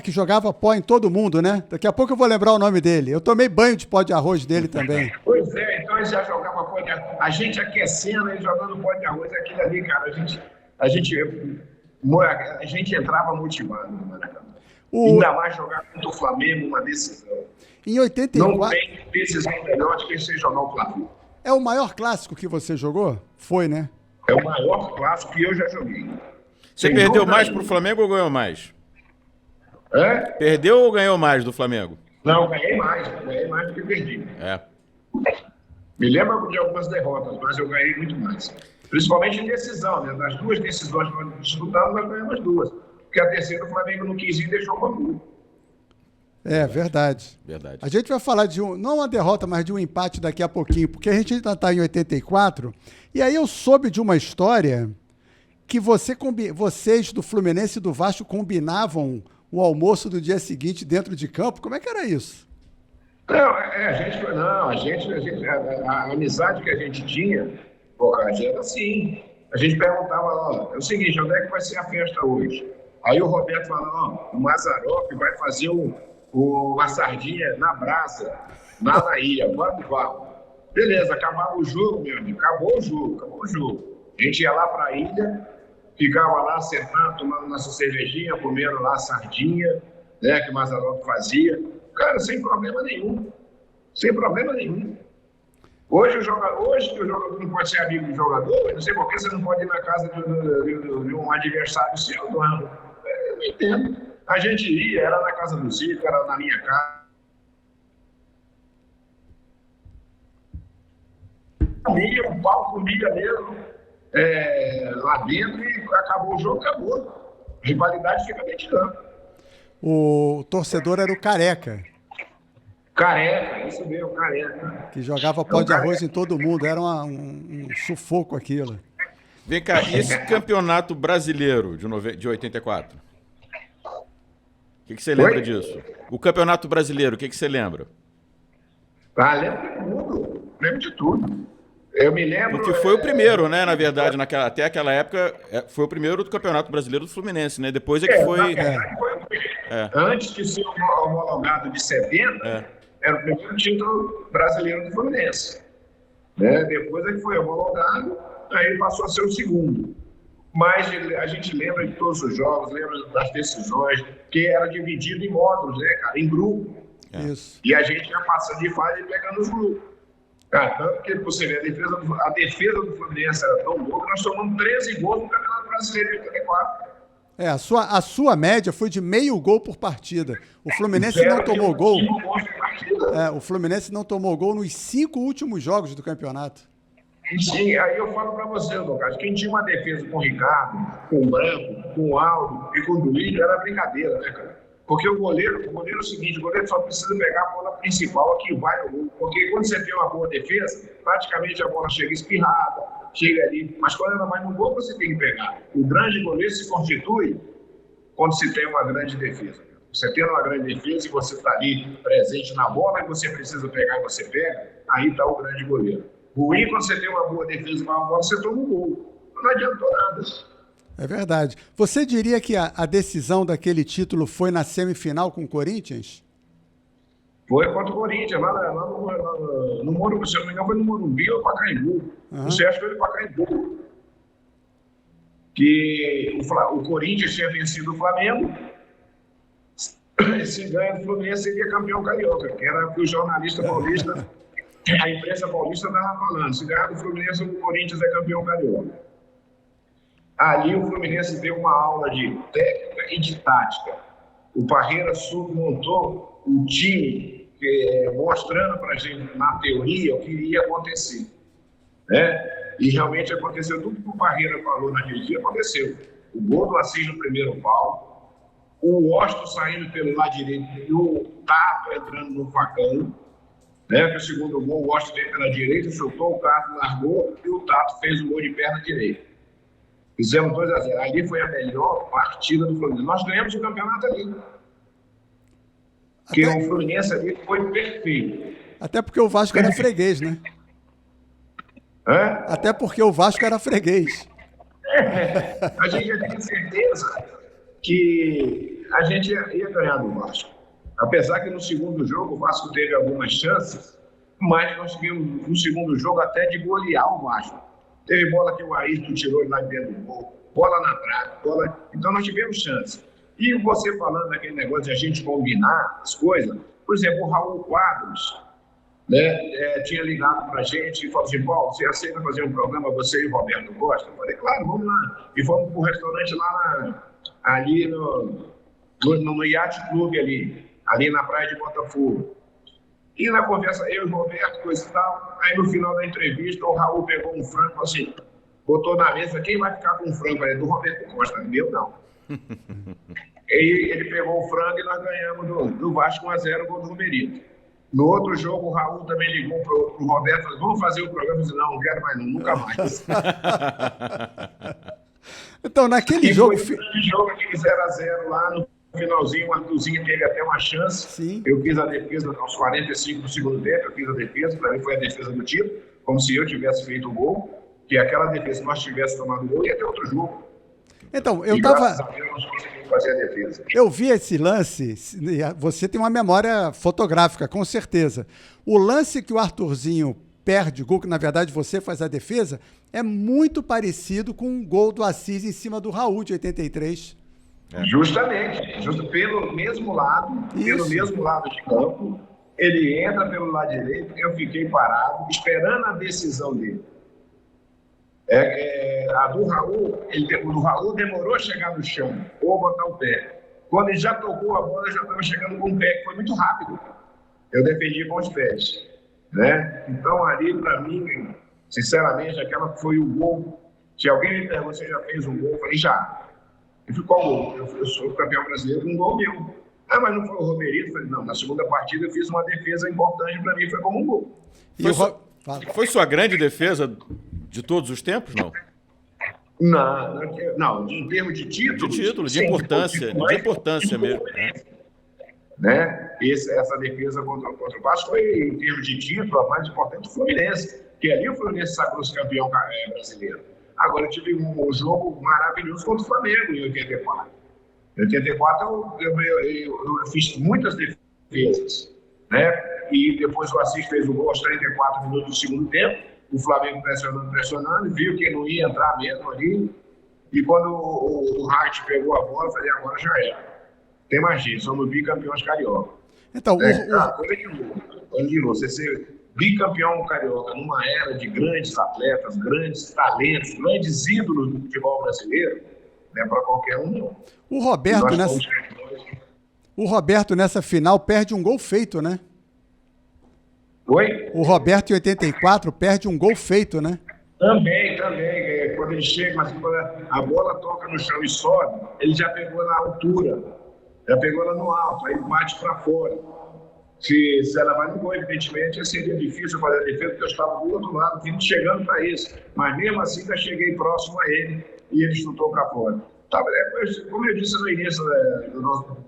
que jogava pó em todo mundo, né? Daqui a pouco eu vou lembrar o nome dele. Eu tomei banho de pó de arroz dele também. Pois é, então ele já jogava pó de arroz. A gente aquecendo, ele jogando pó de arroz, aquilo ali, cara, a gente entrava motivado no Maracanã. Ainda mais jogar contra o Flamengo, uma decisão. Em 84... Não tem decisão melhor do que você jogar o Flamengo. É o maior clássico que você jogou? Foi, né? É o maior clássico que eu já joguei. Você perdeu mais pro Flamengo ou ganhou mais? Perdeu ou ganhou mais do Flamengo? Não, ganhei mais do que perdi. Me lembro de algumas derrotas, mas eu ganhei muito mais. Principalmente em decisão, né? Das 2 decisões que nós disputamos, nós ganhamos 2. Porque a terceira o Flamengo não quis ir e deixou o Bangu. Verdade. A gente vai falar de não uma derrota, mas de um empate daqui a pouquinho, porque a gente ainda está em 84, e aí eu soube de uma história que vocês do Fluminense e do Vasco combinavam o almoço do dia seguinte dentro de campo. Como é que era isso? A amizade que a gente tinha, era assim. A gente perguntava, é o seguinte, onde é que vai ser a festa hoje? Aí o Roberto falava, o Mazzaropi vai fazer a sardinha na brasa, lá na ilha, vamos. Beleza, acabava o jogo, meu amigo, acabou o jogo. A gente ia lá para a ilha, ficava lá sentado, tomando nossa cervejinha, comendo lá a sardinha, né, que o Mazzaropi fazia. Cara, sem problema nenhum. Hoje que o jogador não pode ser amigo do jogador, eu não sei por que você não pode ir na casa de um adversário seu, não. Eu não entendo. A gente ia, era na casa do Zico, era na minha casa. O pau comia mesmo lá dentro e acabou o jogo, acabou. A rivalidade fica dentro de campo. O torcedor era o Careca. Isso mesmo, Careca. Que jogava pó de arroz em todo mundo, era um sufoco aquilo. Vem cá, e esse campeonato brasileiro de 84? O que você lembra disso? O campeonato brasileiro, o que você lembra? Lembro de tudo. Eu me lembro... Porque foi o primeiro, né, na verdade, até aquela época, foi o primeiro do Campeonato Brasileiro do Fluminense, né? Depois é que foi... Antes de ser homologado de 70, era o primeiro título brasileiro do Fluminense. Né? Depois é que foi homologado, aí passou a ser o segundo. Mas a gente lembra de todos os jogos, lembra das decisões, que era dividido em módulos, né, cara, em grupo. Isso. E a gente ia passando de fase e pegando os grupos. Cara, tanto que você vê, a defesa do Fluminense era tão boa que nós tomamos 13 gols no Campeonato Brasileiro de 84. A sua média foi de meio gol por partida. O Fluminense não tomou gol. O Fluminense não tomou gol nos 5 últimos jogos do campeonato. Sim, aí eu falo pra você, Lucas, quem tinha uma defesa com o Ricardo, com o Branco, com o Aldo e com o Duílio era brincadeira, né, cara? Porque o goleiro é o seguinte, o goleiro só precisa pegar a bola principal que vai ao gol. Porque quando você tem uma boa defesa, praticamente a bola chega espirrada, chega ali. Mas quando ela vai no gol, você tem que pegar. O grande goleiro se constitui quando se tem uma grande defesa. Você tem uma grande defesa e você está ali presente na bola e você precisa pegar e você pega, aí está o grande goleiro. Ruim quando você tem uma boa defesa e uma bola, você toma um gol. Não adiantou nada. É verdade. Você diria que a decisão daquele título foi na semifinal com o Corinthians? Foi contra o Corinthians, lá no Morumbi, se eu não me engano, foi no Morumbi ou no Pacaembu. Não sei, acho que foi no Pacaembu. Que o Corinthians tinha vencido o Flamengo, se ganha do Fluminense, seria campeão carioca, que era o que o jornalista paulista, a imprensa paulista estava falando. Se ganhar do Fluminense, o Corinthians é campeão carioca. Ali o Fluminense deu uma aula de técnica e de tática. O Parreira montou um time mostrando para a gente, na teoria, o que iria acontecer. Né? E realmente aconteceu tudo que o Parreira falou naquele dia, aconteceu. O gol do Assis no primeiro pau, o Washington saindo pelo lado direito e o Tato entrando no facão. Né? Que o segundo gol, o Washington veio pela direita, chutou, o Tato largou e o Tato fez o gol de perna direita. Fizemos 2-0. Ali foi a melhor partida do Fluminense. Nós ganhamos o campeonato ali. Porque o Fluminense ali foi perfeito. Até porque o Vasco era freguês, né? Hã? Até porque o Vasco era freguês. A gente já tinha certeza que a gente ia ganhar do Vasco. Apesar que no segundo jogo o Vasco teve algumas chances, mas nós tivemos no segundo jogo até de golear o Vasco. Teve bola que o Ayrton tirou lá dentro do gol, bola na trave, então nós tivemos chance. E você falando daquele negócio de a gente combinar as coisas, por exemplo, o Raul Quadros, né, tinha ligado pra gente e falou assim: Paulo, você aceita fazer um programa, você e o Roberto Costa? Eu falei: claro, vamos lá. E fomos pro restaurante lá ali no Yacht Club ali na praia de Botafogo. E na conversa, eu e o Roberto, coisa e tal, aí no final da entrevista o Raul pegou um frango assim, botou na mesa: quem vai ficar com o frango? Aí, do Roberto Costa, meu não. Ele pegou o frango e nós ganhamos do Vasco 1-0, gol do Romerito. No outro jogo, o Raul também ligou pro Roberto e falou: vamos fazer o programa? Eu disse: não quero mais não, nunca mais. Então, naquele jogo... Foi aquele 0-0 lá no finalzinho, o Arthurzinho teve até uma chance. Sim. Eu fiz a defesa aos 45 do segundo tempo, eu fiz a defesa, para mim foi a defesa do título, como se eu tivesse feito o gol, que aquela defesa, se nós tivéssemos tomado o gol, ia ter outro jogo. Então, graças a Deus, nós conseguimos fazer a defesa. Eu vi esse lance, você tem uma memória fotográfica, com certeza. O lance que o Arthurzinho perde o gol, que na verdade você faz a defesa, é muito parecido com o gol do Assis em cima do Raul, de 83. Justamente, pelo mesmo lado de campo, ele entra pelo lado direito, eu fiquei parado, esperando a decisão dele. A do Raul, o Raul demorou a chegar no chão, ou botar o pé. Quando ele já tocou a bola, já estava chegando com o pé, que foi muito rápido. Eu defendi com os pés. Né? Então, ali, para mim, sinceramente, aquela foi o gol. Se alguém me pergunta se já fez um gol, eu falei: já. Eu falei: qual gol? Eu sou campeão brasileiro, um gol meu. Ah, mas não foi o Romerito? Eu falei: não, na segunda partida eu fiz uma defesa importante, para mim foi como um gol. Foi sua grande defesa de todos os tempos, não? Não, em termos de título. De título, de importância mesmo. Né? Essa defesa contra o Vasco foi, em termos de título, a mais importante do Fluminense, que ali o Fluminense sagrou-se campeão brasileiro. Agora eu tive um jogo maravilhoso contra o Flamengo em 84. Em 84 eu fiz muitas defesas, né? E depois o Assis fez o gol aos 34 minutos do segundo tempo, o Flamengo pressionando, viu que não ia entrar mesmo ali, e quando o Hart pegou a bola, eu falei: agora já era. Tem mais jeito, somos bicampeões carioca. Então, você ser bicampeão carioca numa era de grandes atletas, grandes talentos, grandes ídolos do futebol brasileiro, não é para qualquer um, não. O Roberto, nessa final, perde um gol feito, né? Oi? O Roberto, em 84, perde um gol feito, né? Também. Quando ele chega, mas quando a bola toca no chão e sobe, ele já pegou na altura. Já pegou ela no alto, aí bate para fora. Se ela vai no gol, evidentemente, seria difícil fazer a defesa, porque eu estava do outro lado, chegando para isso. Mas mesmo assim, eu cheguei próximo a ele e ele chutou para fora. Como eu disse no início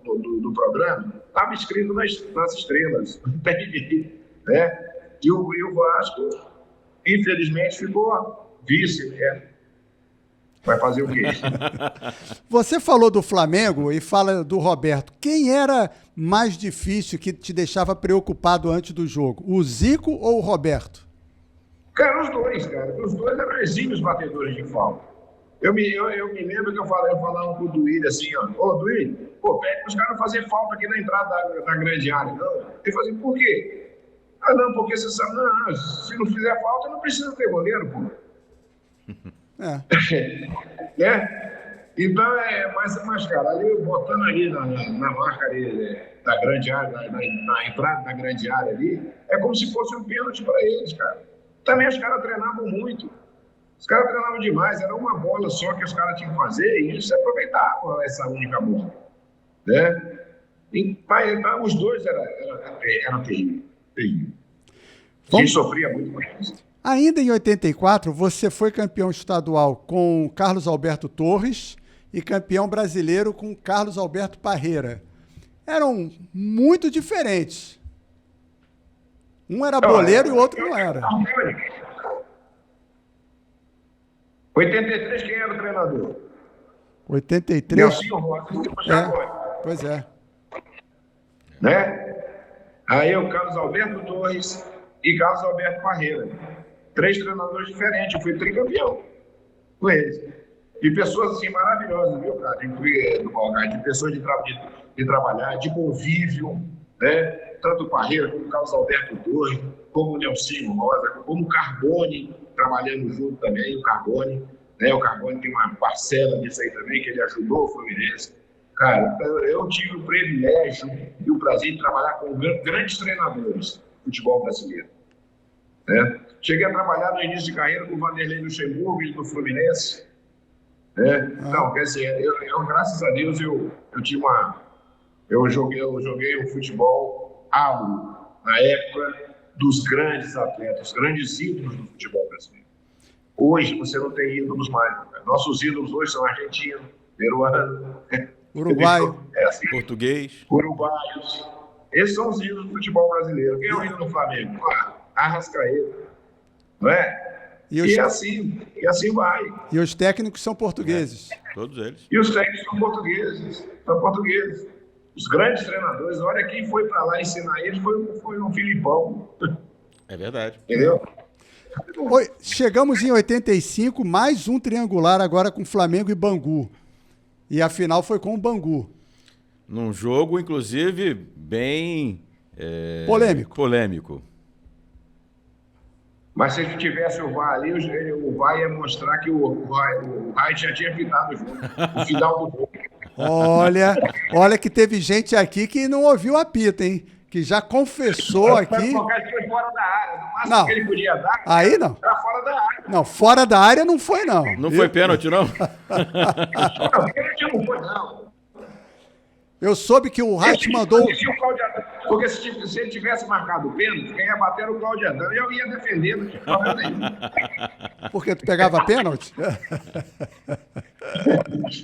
do programa, estava escrito nas estrelas, não tem jeito, né? E o Vasco, infelizmente, ficou vice, né? Vai fazer o quê? Você falou do Flamengo e fala do Roberto. Quem era mais difícil, que te deixava preocupado antes do jogo? O Zico ou o Roberto? Cara, os dois, Os dois eram exímios batedores de falta. Eu me lembro que eu falava com o Duílio assim, ó: ô Duílio, pede para os caras fazer falta aqui na entrada da grande área. Não, ele fazia: por quê? Ah, não, porque você sabe, não, se não fizer falta, não precisa ter goleiro, pô. Né? Então mas cara, ali botando ali na marca ali, da grande área, na entrada da grande área ali, é como se fosse um pênalti para eles, cara. Também os caras treinavam muito. Os caras treinavam demais, era uma bola só que os caras tinham que fazer e eles aproveitavam essa única bola. Né? Então, os dois eram terríveis. Quem sofria muito com isso. Ainda em 84, você foi campeão estadual com Carlos Alberto Torres e campeão brasileiro com Carlos Alberto Parreira. Eram muito diferentes. Um era boleiro e o outro não era. 83, quem era o treinador? 83? Nelsinho Rosa. Pois é. Né? Aí o Carlos Alberto Torres e Carlos Alberto Parreira. 3 treinadores diferentes. Eu fui tricampeão com eles. De pessoas assim maravilhosas, viu, cara? De pessoas de trabalhar, de convívio, né? Tanto o Parreira como o Carlos Alberto Torres, como o Nelsinho Rosa, como o Carbone, trabalhando junto também, o Carbone. Né? O Carbone tem uma parcela disso aí também, que ele ajudou o Fluminense. Cara, eu tive o privilégio e o prazer de trabalhar com grandes treinadores do futebol brasileiro. Né? Cheguei a trabalhar no início de carreira com o Vanderlei Luxemburgo do Fluminense. Né? Então, quer dizer, graças a Deus, eu joguei um futebol áureo na época dos grandes atletas, grandes ídolos do futebol brasileiro. Hoje você não tem ídolos mais. Cara. Nossos ídolos hoje são argentinos, peruanos, uruguaio, assim, português, uruguaios. Esses são os ídolos do futebol brasileiro. Quem é o ídolo do Flamengo? Arrascaeta. Não é? E assim vai. E os técnicos são portugueses. Todos eles. E os técnicos são portugueses. Os grandes treinadores, olha, quem foi para lá ensinar eles foi o Filipão. É verdade. Entendeu? Chegamos em 85, mais um triangular agora com Flamengo e Bangu. E a final foi com o Bangu. Num jogo, inclusive, bem... polêmico. Mas se tivesse o VAR ali, o VAR ia mostrar que o Rai já tinha pitado o jogo. O final do jogo. Olha que teve gente aqui que não ouviu o apito, hein? Que já confessou aqui. Foi fora da área. No máximo que ele podia dar, aí não. Era fora da área. Não, fora da área não foi, não. Não foi pênalti, não? Não, pênalti não foi, não. Eu soube que o Rai mandou... Porque se ele tivesse marcado o pênalti, quem ia bater era o Cláudio Adão. Eu ia defender, não tinha problema nenhum. Porque tu pegava pênalti?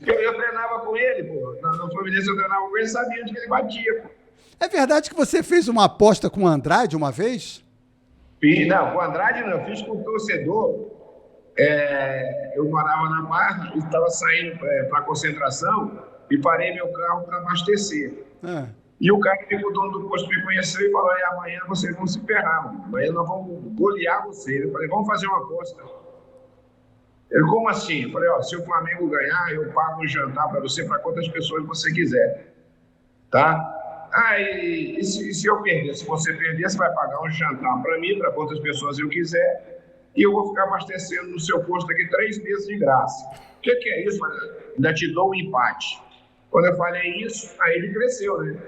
Eu treinava com ele, pô. No Fluminense eu treinava com ele, sabia onde que ele batia, pô. É verdade que você fez uma aposta com o Andrade uma vez? Não, com o Andrade não. Eu fiz com o torcedor. Eu morava na Barra, estava saindo para a concentração e parei meu carro para abastecer. E o cara que o dono do posto me conheceu e falou: amanhã vocês vão se ferrar, mano. Amanhã nós vamos golear vocês. Eu falei: vamos fazer uma aposta. Ele: como assim? Eu falei: se o Flamengo ganhar, eu pago um jantar para você, para quantas pessoas você quiser. Tá? E se eu perder? Se você perder, você vai pagar um jantar para mim, para quantas pessoas eu quiser, e eu vou ficar abastecendo no seu posto aqui 3 meses de graça. O que é isso? Ainda te dou um empate. Quando eu falei isso, aí ele cresceu, né?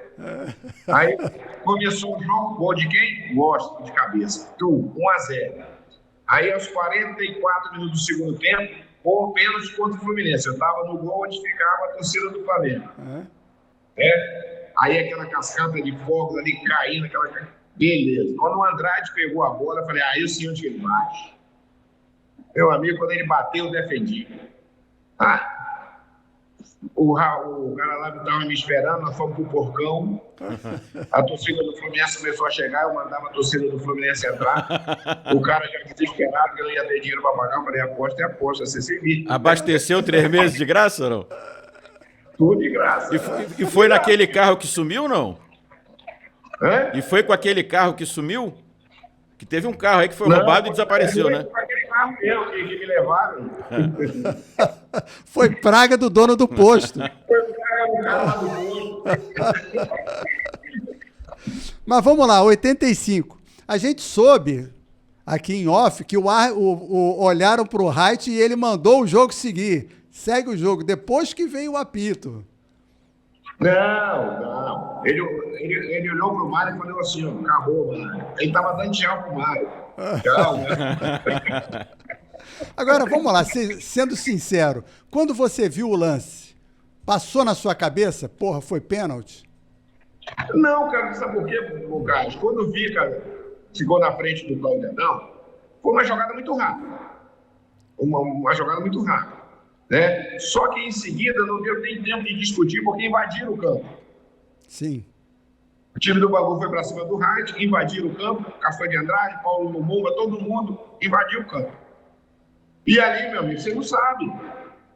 Aí começou o jogo, gol de quem? Gosto, de cabeça. 1-0. Aí aos 44 minutos do segundo tempo, houve pênalti contra o Fluminense. Eu estava no gol onde ficava a torcida do Flamengo. Aí aquela cascata de fogos ali caindo, beleza. Quando o Andrade pegou a bola, eu falei: eu sei onde ele bate. Meu amigo, quando ele bateu, eu defendi. O cara lá estava me esperando, nós fomos pro porcão. A torcida do Fluminense começou a chegar, eu mandava a torcida do Fluminense entrar. O cara já desesperado, que eu não ia ter dinheiro para pagar. Eu falei: aposta é aposta, você se vira. Abasteceu 3 meses de graça ou não? Tudo de graça. E foi naquele carro que sumiu ou não? Hã? E foi com aquele carro que sumiu? Que teve um carro aí que foi roubado e desapareceu, né? Foi com aquele carro meu que me levaram. Foi praga do dono do posto. Foi praga do carro do posto. Mas vamos lá, 85. A gente soube, aqui em off, que olharam para o Wright e ele mandou o jogo seguir. Segue o jogo, depois que veio o apito. Não. Ele olhou pro Mário e falou assim: acabou, mano. Ele tava dando tchau pro Mário. Tchau, né? Agora, vamos lá, sendo sincero, quando você viu o lance, passou na sua cabeça, porra, foi pênalti? Não, cara, sabe por quê, Carlos? Quando vi, cara, ficou na frente do Cláudio Adão, Foi uma jogada muito rápida. Uma jogada muito rápida. Né? Só que em seguida não deu nem tempo de discutir porque invadiram o campo. Sim. O time do Bangu foi para cima do Wright, invadiram o campo, Castor de Andrade, Paulo Lumumba, todo mundo invadiu o campo. E ali, meu amigo, você não sabe.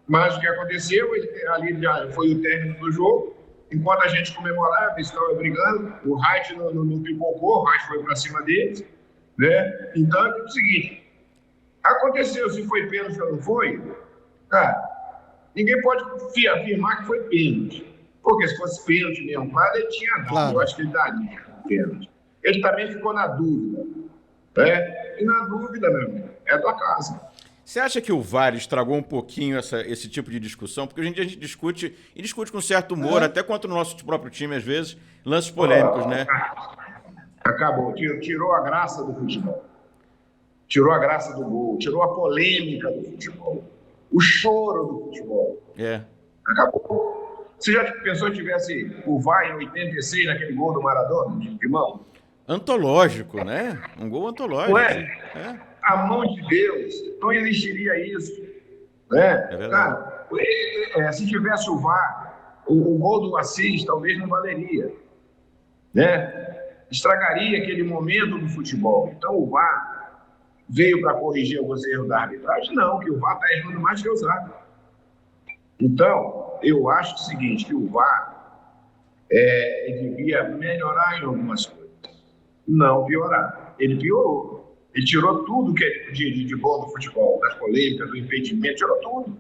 Mas o que aconteceu, ali já foi o término do jogo. Enquanto a gente comemorava, estava brigando, o Wright não pipocou, o Wright foi para cima deles. Né? Então é o seguinte, aconteceu, se foi pênalti ou não foi, cara, ninguém pode afirmar que foi pênalti. Porque se fosse pênalti mesmo, claro, ele tinha dado. Claro. Eu acho que ele daria pênalti. Ele também ficou na dúvida. Né? E na dúvida, meu amigo, é da casa. Você acha que o VAR estragou um pouquinho esse tipo de discussão? Porque hoje em dia a gente discute, e discute com certo humor, até contra o nosso próprio time, às vezes, lances polêmicos, né? Acabou. Tirou a graça do futebol. Tirou a graça do gol. Tirou a polêmica do futebol. O choro do futebol. Acabou. Você já pensou que tivesse o VAR em 86, naquele gol do Maradona, de mão? Antológico, né? Um gol antológico. Não é? A mão de Deus, não existiria isso. Né? É verdade. Cara, se tivesse o VAR, o gol do Assis talvez não valeria. Né? Estragaria aquele momento do futebol. Então o VAR veio para corrigir alguns erros da arbitragem? Não, que o VAR está errando mais que os árbitros. Então, eu acho o seguinte, que o VAR devia melhorar em algumas coisas, não piorar. Ele piorou. Ele tirou tudo que é de bom do futebol, das polêmicas, do impedimento, tirou tudo.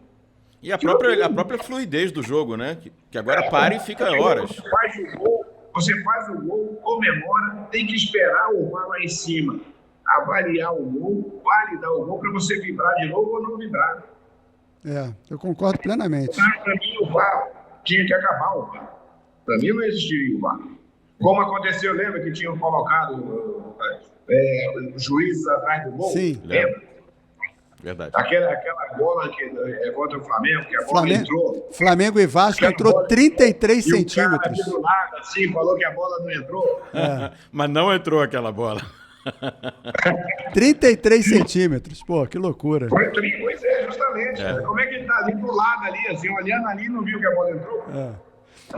E a própria fluidez do jogo, né? Que agora para e fica horas. Você faz o gol, comemora, tem que esperar o VAR lá em cima, avaliar o gol, validar o gol para você vibrar de novo ou não vibrar. Eu concordo plenamente. Para mim, o VAR tinha que acabar o VAR. Para mim, não existiria o VAR. Como aconteceu, lembra que tinham colocado o juiz atrás do gol? Sim. Lembra? Verdade. Aquela bola que é contra o Flamengo, que a bola entrou. Flamengo e Vasco entrou 33 centímetros. O cara aqui do lado, assim, falou que a bola não entrou. Mas não entrou aquela bola. 33 centímetros. Pô, que loucura. Pois é, justamente. Como é que ele tá ali do lado, ali, assim, olhando ali, não viu que a bola entrou?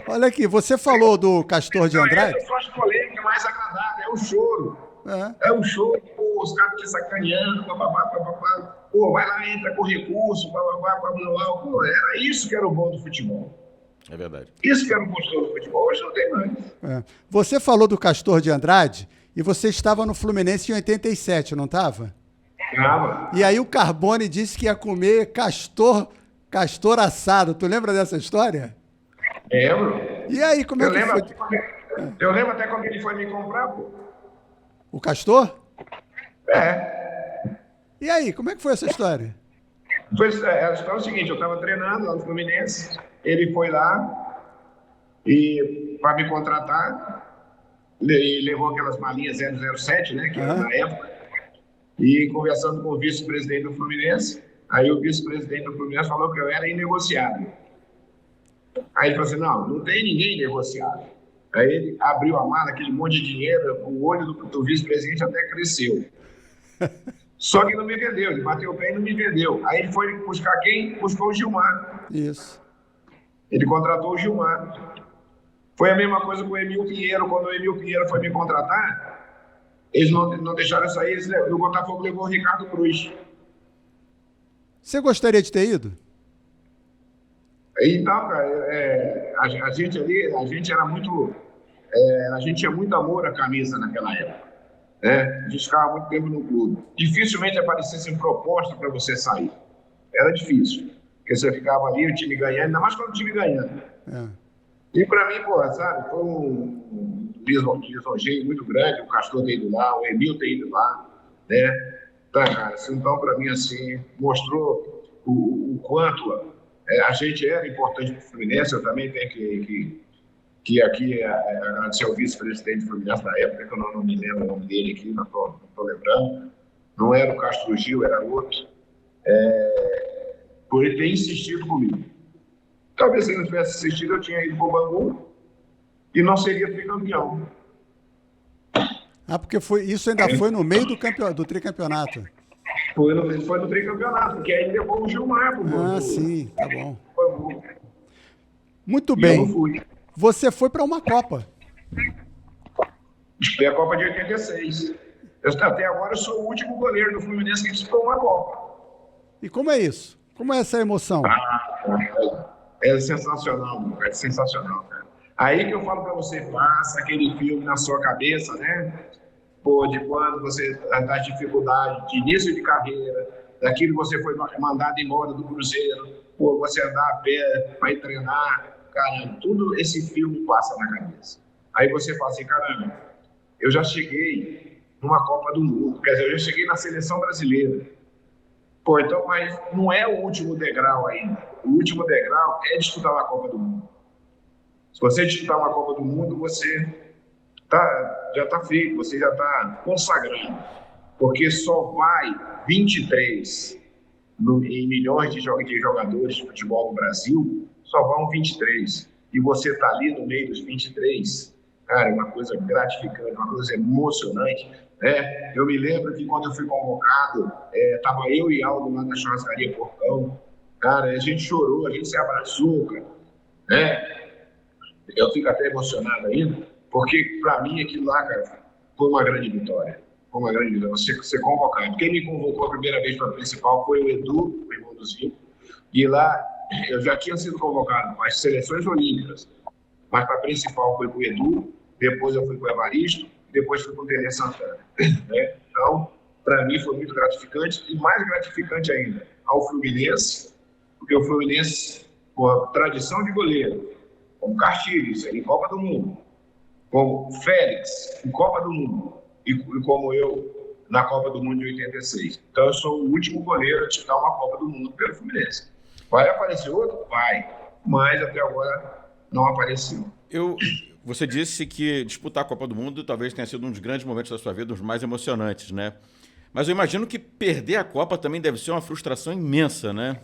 Olha aqui, você falou do Castor de Andrade. Essas são as polêmicas mais agradáveis, é o choro. É o choro, pô, os caras te sacaneando, papapá. Pô, vai lá, entra com recurso, papapá. Pô, era isso que era o bom do futebol. É verdade. Isso que era o gostoso do futebol, hoje não tem mais. Você falou do Castor de Andrade e você estava no Fluminense em 87, não estava? Estava. E aí o Carbone disse que ia comer castor assado. Tu lembra dessa história? Lembro. E aí, como é que foi? Eu lembro até quando ele foi me comprar, pô. O Castor? É. E aí, como é que foi essa história? A história é o seguinte, eu estava treinando lá no Fluminense, ele foi lá para me contratar, e levou aquelas malinhas 007, né, que era na época, e conversando com o vice-presidente do Fluminense, aí o vice-presidente do Fluminense falou que eu era inegociável. Aí ele falou assim, não tem ninguém negociável. Aí ele abriu a mala, aquele monte de dinheiro, o olho do vice-presidente até cresceu. Só que não me vendeu, ele bateu o pé e não me vendeu. Aí ele foi buscar quem? Buscou o Gilmar. Isso. Ele contratou o Gilmar. Foi a mesma coisa com o Emil Pinheiro. Quando o Emil Pinheiro foi me contratar, eles não deixaram eu sair, o Botafogo levou o Ricardo Cruz. Você gostaria de ter ido? Então, cara, a gente ali, a gente era muito... a gente tinha muito amor à camisa naquela época. A gente ficava muito tempo no clube. Dificilmente aparecesse proposta para você sair. Era difícil. Porque você ficava ali, o time ganhando, ainda mais quando o time ganhando. E para mim, pô, sabe, foi um lisonjeio muito grande, o Castor ter ido lá, o Emil ter ido lá, né? Tá, cara, então para mim, assim, mostrou o quanto a gente era importante para o Fluminense. Eu também tenho que aqui agradecer ao vice-presidente do Fluminense na época, que eu não me lembro o nome dele aqui, não estou lembrando. Não era o Castro Gil, era outro. Por ele ter insistido comigo. Talvez se ele não tivesse insistido, eu tinha ido para o Bangu e não seria tricampeão. Porque isso ainda foi no meio do tricampeonato. Foi no tricampeonato, porque aí levou o Gilmar pro gol. Ah, sim, tá bom. Foi bom. Muito E bem. eu não fui. Você foi para uma Copa. Disputei a Copa de 86. Até agora eu sou o último goleiro do Fluminense que disputou uma Copa. E como é isso? Como é essa emoção? É sensacional, é sensacional, cara. Aí que eu falo pra você, passa aquele filme na sua cabeça, né? Pô, de quando você tá de dificuldade, de início de carreira, daquilo que você foi mandado embora do Cruzeiro, pô, você andar a pé, vai treinar, caramba, tudo esse filme passa na cabeça. Aí você fala assim, caramba, eu já cheguei numa Copa do Mundo, quer dizer, eu já cheguei na seleção brasileira. Pô, então, mas não é o último degrau ainda. O último degrau é disputar uma Copa do Mundo. Se você disputar uma Copa do Mundo, você já está feito, você já está consagrando. Porque só vai 23 em milhões de jogadores de futebol no Brasil, só vão 23. E você está ali no meio dos 23, cara, é uma coisa gratificante, uma coisa emocionante. Eu me lembro que quando eu fui convocado, estava eu e Aldo lá na churrascaria Porcão. Cara, a gente chorou, a gente se abraçou, cara. Eu fico até emocionado ainda, porque para mim aquilo lá, cara, foi uma grande vitória. Foi uma grande vitória. Você ser convocado. Quem me convocou a primeira vez para a principal foi o Edu, o irmão do Zico. E lá eu já tinha sido convocado para as seleções olímpicas, mas para a principal foi com o Edu, depois eu fui com o Evaristo, depois fui com o Tele Santana. Então, para mim foi muito gratificante, e mais gratificante ainda ao Fluminense, porque o Fluminense, com a tradição de goleiro, como Castilhos, em Copa do Mundo, como Félix, em Copa do Mundo, e como eu, na Copa do Mundo de 86. Então, eu sou o último goleiro a disputar uma Copa do Mundo pelo Fluminense. Vai aparecer outro? Vai. Mas, até agora, não apareceu. Você disse que disputar a Copa do Mundo talvez tenha sido um dos grandes momentos da sua vida, um dos mais emocionantes, né? Mas eu imagino que perder a Copa também deve ser uma frustração imensa, né?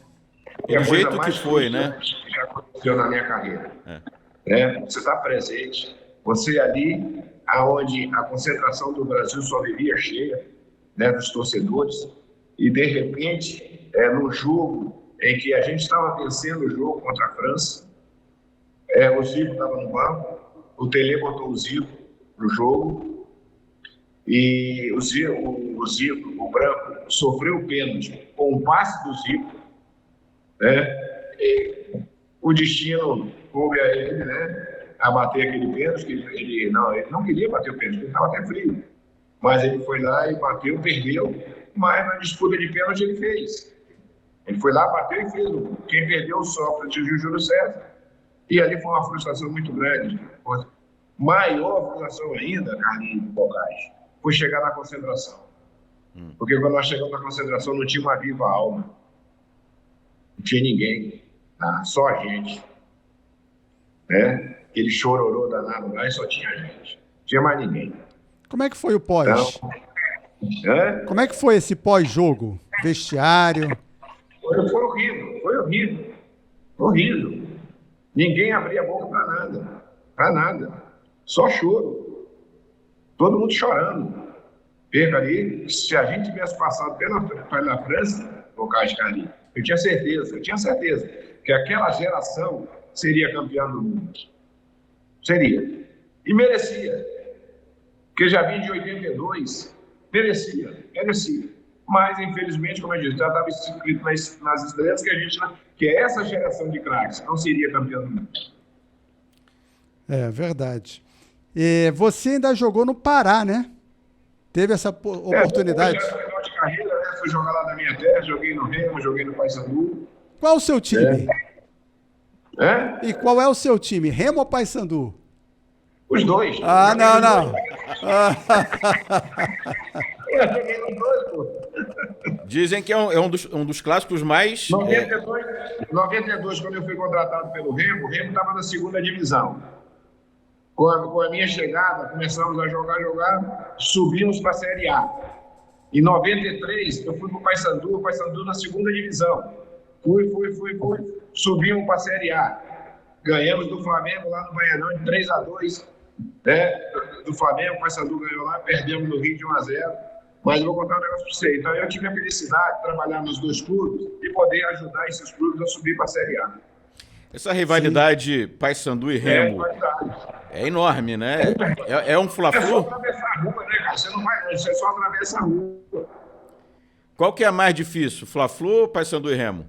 E do jeito que foi, né? Que já aconteceu na minha carreira. Você está presente, você ali, aonde a concentração do Brasil só vivia cheia, né, dos torcedores, e de repente, no jogo em que a gente estava vencendo o jogo contra a França, o Zico estava no banco, o Tele botou o Zico no jogo, e o Zico, o branco, sofreu o pênalti com o passe do Zico, e o destino coube a ele, né, a bater aquele pênalti, que ele não queria bater o pênalti, ele estava até frio, mas ele foi lá e bateu, perdeu, mas na disputa de pênalti ele fez. Ele foi lá, bateu e fez. Quem perdeu o Sócrates e o Júlio César. E ali foi uma frustração muito grande. Maior frustração ainda, Carlinhos Bocage, foi chegar na concentração. Porque quando nós chegamos na concentração não tinha uma viva alma. Não tinha ninguém. Só a gente. Aquele chororô danado lá e só tinha a gente. Não tinha mais ninguém. Como é que foi o pós? Como é que foi esse pós-jogo? Vestiário? Foi horrível. Ninguém abria a boca para nada. Só choro. Todo mundo chorando. Perca ali, se a gente tivesse passado pela França, no caso de Carlinhos, eu tinha certeza que aquela geração seria campeã do mundo. Seria. E merecia. Porque já vinha de 82, merecia. Mas, infelizmente, como eu disse, já estava escrito nas estrelas que essa geração de craques não seria campeã do mundo. É verdade. E você ainda jogou no Pará, né? Teve essa oportunidade. Depois final de carreira, né? Fui jogar lá na minha terra, joguei no Remo, joguei no Paysandu. Qual o seu time? E qual é o seu time, Remo ou Paysandu? Os dois. Não. Eu joguei nos dois, pô. Dizem que é um dos clássicos mais... 92, quando eu fui contratado pelo Remo, o Remo estava na segunda divisão. Com a minha chegada, começamos a jogar, subimos para a Série A. Em 93, eu fui para o Paysandu na segunda divisão. Fui, subimos para a Série A. Ganhamos do Flamengo lá no Baianão de 3-2. Do Flamengo, o Paysandu ganhou lá, perdemos no Rio de 1-0. Mas eu vou contar um negócio para você. Então, eu tive a felicidade de trabalhar nos 2 clubes e poder ajudar esses clubes a subir para a Série A. Essa rivalidade Paysandu e Remo é enorme, né? É um Fla-Flu? É só atravessar a rua, né, cara? Você não vai, você só atravessa a rua. Qual que é a mais difícil, Fla-Flu ou Paysandu e Remo?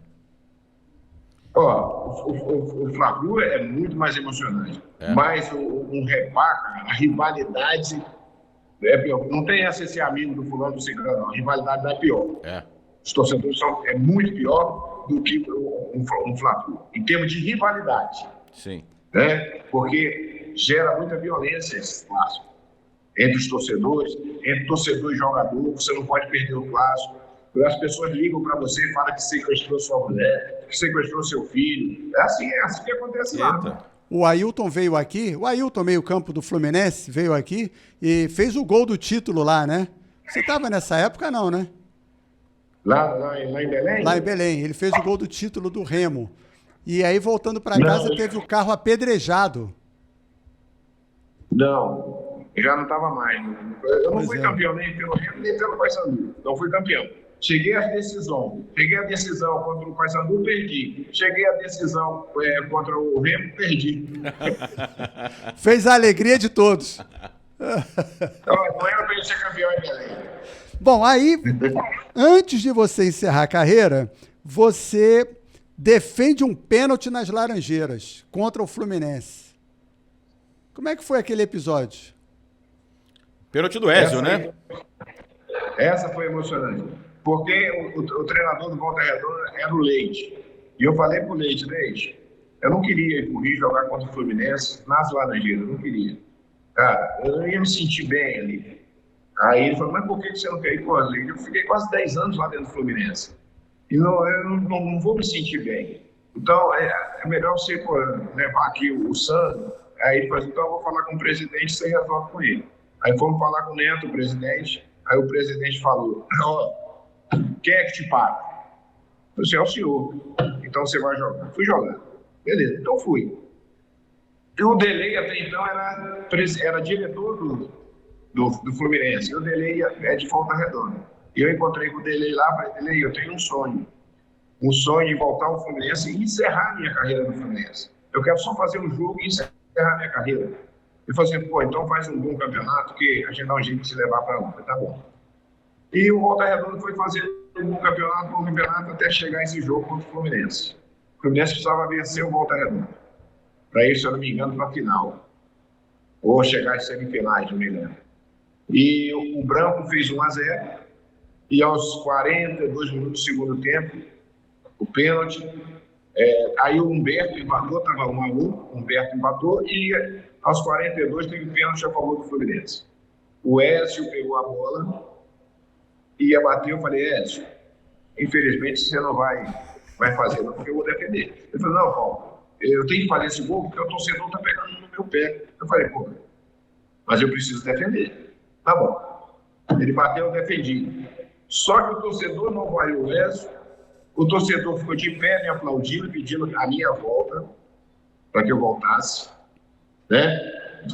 Ó, o Fla-Flu é muito mais emocionante. Mas um repá, a rivalidade é pior. Não tem esse amigo do fulano do ciclano, não. A rivalidade é pior. Os torcedores é muito pior do que um Fla-Flu, em termos de rivalidade. Sim. Né? Porque gera muita violência esse clássico. Entre os torcedores, entre torcedor e jogador, você não pode perder o clássico. As pessoas ligam para você e falam que sequestrou sua mulher, que sequestrou seu filho. É assim que acontece lá. O Ailton veio aqui, o Ailton, meio-campo do Fluminense, veio aqui e fez o gol do título lá, né? Você estava nessa época, não, né? Lá em Belém? Lá em Belém. Ele fez o gol do título do Remo. E aí, voltando para casa, teve o carro apedrejado. Não, já não estava mais. Eu não fui campeão nem pelo Remo, nem pelo Paysandu. Não fui campeão. Cheguei à decisão. Peguei a decisão contra o Paysandu, perdi. Cheguei à decisão contra o Remo, perdi. Fez a alegria de todos. Não era para eu ser campeão em Belém. Bom, aí, antes de você encerrar a carreira, você defende um pênalti nas Laranjeiras contra o Fluminense. Como é que foi aquele episódio? Pênalti do Ézio, né? Essa foi emocionante. Porque o treinador do Volta Redonda era o Leite. E eu falei pro Leite, eu não queria ir pro Rio jogar contra o Fluminense nas Laranjeiras, eu não queria. Cara, eu não ia me sentir bem ali. Aí ele falou, mas por que você não quer ir? Pô, Leite, eu fiquei quase 10 anos lá dentro do Fluminense. E eu não vou me sentir bem. Então, é melhor você levar aqui o Sandro. Aí ele falou, então eu vou falar com o presidente, você resolve com ele. Aí fomos falar com o Neto, o presidente. Aí o presidente falou, quem é que te paga? Eu disse, é o senhor. Então você vai jogar. Fui jogar. Beleza, então fui. E o Delei até então era diretor do Fluminense. O Delei é de Volta Redonda. E eu encontrei com o Delei lá, falei, Delei, eu tenho um sonho. Um sonho de voltar ao Fluminense e encerrar minha carreira no Fluminense. Eu quero só fazer um jogo e encerrar minha carreira. Ele falou assim, então faz um bom campeonato que a gente dá um jeito de se levar para lá. Tá bom. E o Volta Redonda foi fazer um bom campeonato, até chegar esse jogo contra o Fluminense. O Fluminense precisava vencer o Volta Redonda. Para ir, se eu não me engano, para a final. Ou chegar às semifinais, não me engano. E o Branco fez 1-0. E aos 42 minutos do segundo tempo, o pênalti. Aí o Humberto empatou, estava 1-1. O Humberto empatou e aos 42 teve pênalti a favor do Fluminense. O Ézio pegou a bola e ia bater. Eu falei, Ézio, infelizmente você não vai fazer, não, porque eu vou defender. Ele falou, não, Paulo, eu tenho que fazer esse gol porque o torcedor está pegando no meu pé. Eu falei, pô, mas eu preciso defender. Tá bom. Ele bateu, eu defendi. Só que o torcedor não vaiou o Ézio. O torcedor ficou de pé me aplaudindo, pedindo a minha volta, para que eu voltasse. Né?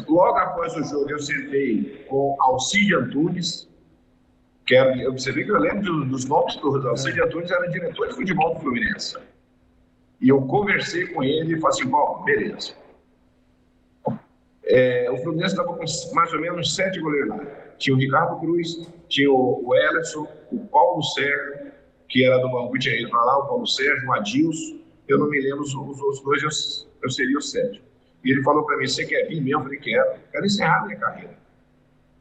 Logo após o jogo, eu sentei com Alcide Antunes, você vê que eu lembro dos nomes todos. Alcide Antunes era diretor de futebol do Fluminense. E eu conversei com ele e falei assim, bom, beleza. O Fluminense estava com mais ou menos 7 goleiros lá. Tinha o Ricardo Cruz, tinha o Ellerson, o Paulo Sérgio, que era do banco, tinha ido para lá, o Paulo Sérgio, o Adilson. Eu não me lembro os outros dois, eu seria o Sérgio. E ele falou para mim, você quer vir mesmo? Eu falei, quero encerrar minha carreira.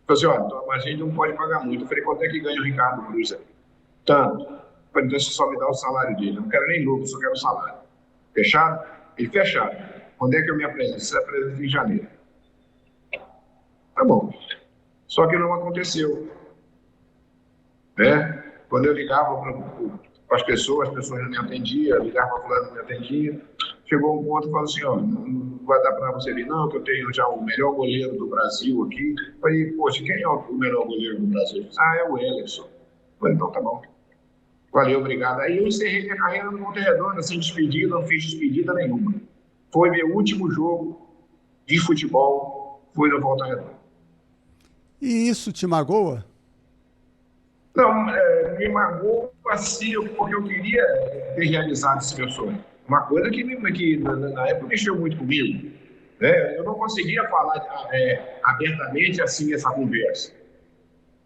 Eu falei assim, olha, mas a gente não pode pagar muito. Eu falei, quanto é que ganha o Ricardo Cruz aqui? Tanto. Eu falei, então você só me dá o salário dele. Eu não quero nem lucro, só quero o salário. Fechado? Ele, fechado. Quando é que eu me apresento? Você apresenta em janeiro. Tá bom. Só que não aconteceu. Né? Quando eu ligava para as pessoas não me atendiam, ligava para fulano, não me atendia. Chegou um ponto e falou assim, ó, não vai dar para você vir não, que eu tenho já o melhor goleiro do Brasil aqui. Eu falei, poxa, quem é o melhor goleiro do Brasil? É o Ellerson. Eu falei, então tá bom. Valeu, obrigado. Aí eu encerrei minha carreira no Volta Redonda, sem despedida, não fiz despedida nenhuma. Foi meu último jogo de futebol, foi no Volta Redonda. E isso te magoa? Não, me magoou assim, porque eu queria ter realizado esse meu sonho. Uma coisa que na época mexeu muito comigo. Né? Eu não conseguia falar abertamente assim essa conversa.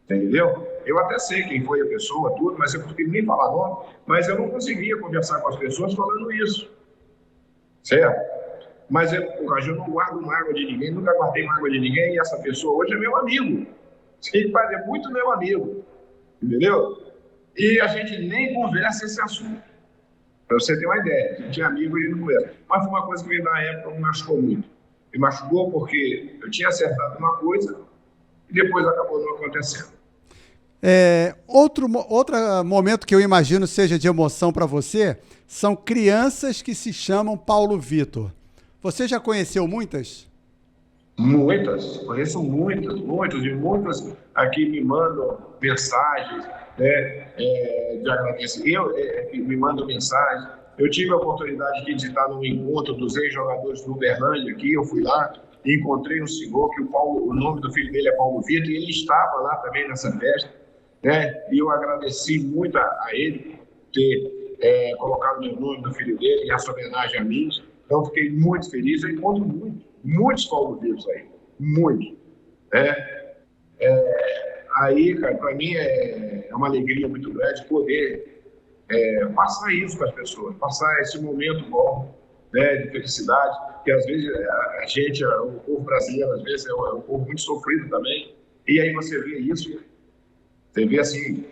Entendeu? Eu até sei quem foi a pessoa, tudo, mas eu não consegui nem falar nome, mas eu não conseguia conversar com as pessoas falando isso. Certo? Mas eu não guardo mágoa de ninguém, nunca guardei mágoa de ninguém, e essa pessoa hoje é meu amigo. Ele é muito meu amigo. Entendeu? E a gente nem conversa esse assunto. Para você ter uma ideia, a gente é amigo e não conversa. Mas foi uma coisa que na época me machucou muito. Me machucou porque eu tinha acertado uma coisa e depois acabou não acontecendo. Outro momento que eu imagino seja de emoção para você são crianças que se chamam Paulo Vitor. Você já conheceu muitas? Muitas, conheço muitas, e muitas aqui me mandam mensagens, né, de agradecimento, me mandam mensagens. Eu tive a oportunidade de visitar num encontro dos ex-jogadores do Uberlândia aqui, eu fui lá e encontrei um senhor que o nome do filho dele é Paulo Vitor, e ele estava lá também nessa festa, né, e eu agradeci muito a ele ter colocado meu nome do filho dele e essa homenagem a mim. Então, fiquei muito feliz. Eu encontro muitos Paulo Vitor aí. Muito. Aí, cara, para mim é uma alegria muito grande poder passar isso para as pessoas, passar esse momento bom, né, de felicidade, que às vezes a gente, o povo brasileiro, às vezes é um povo muito sofrido também. E aí você vê isso, você vê assim,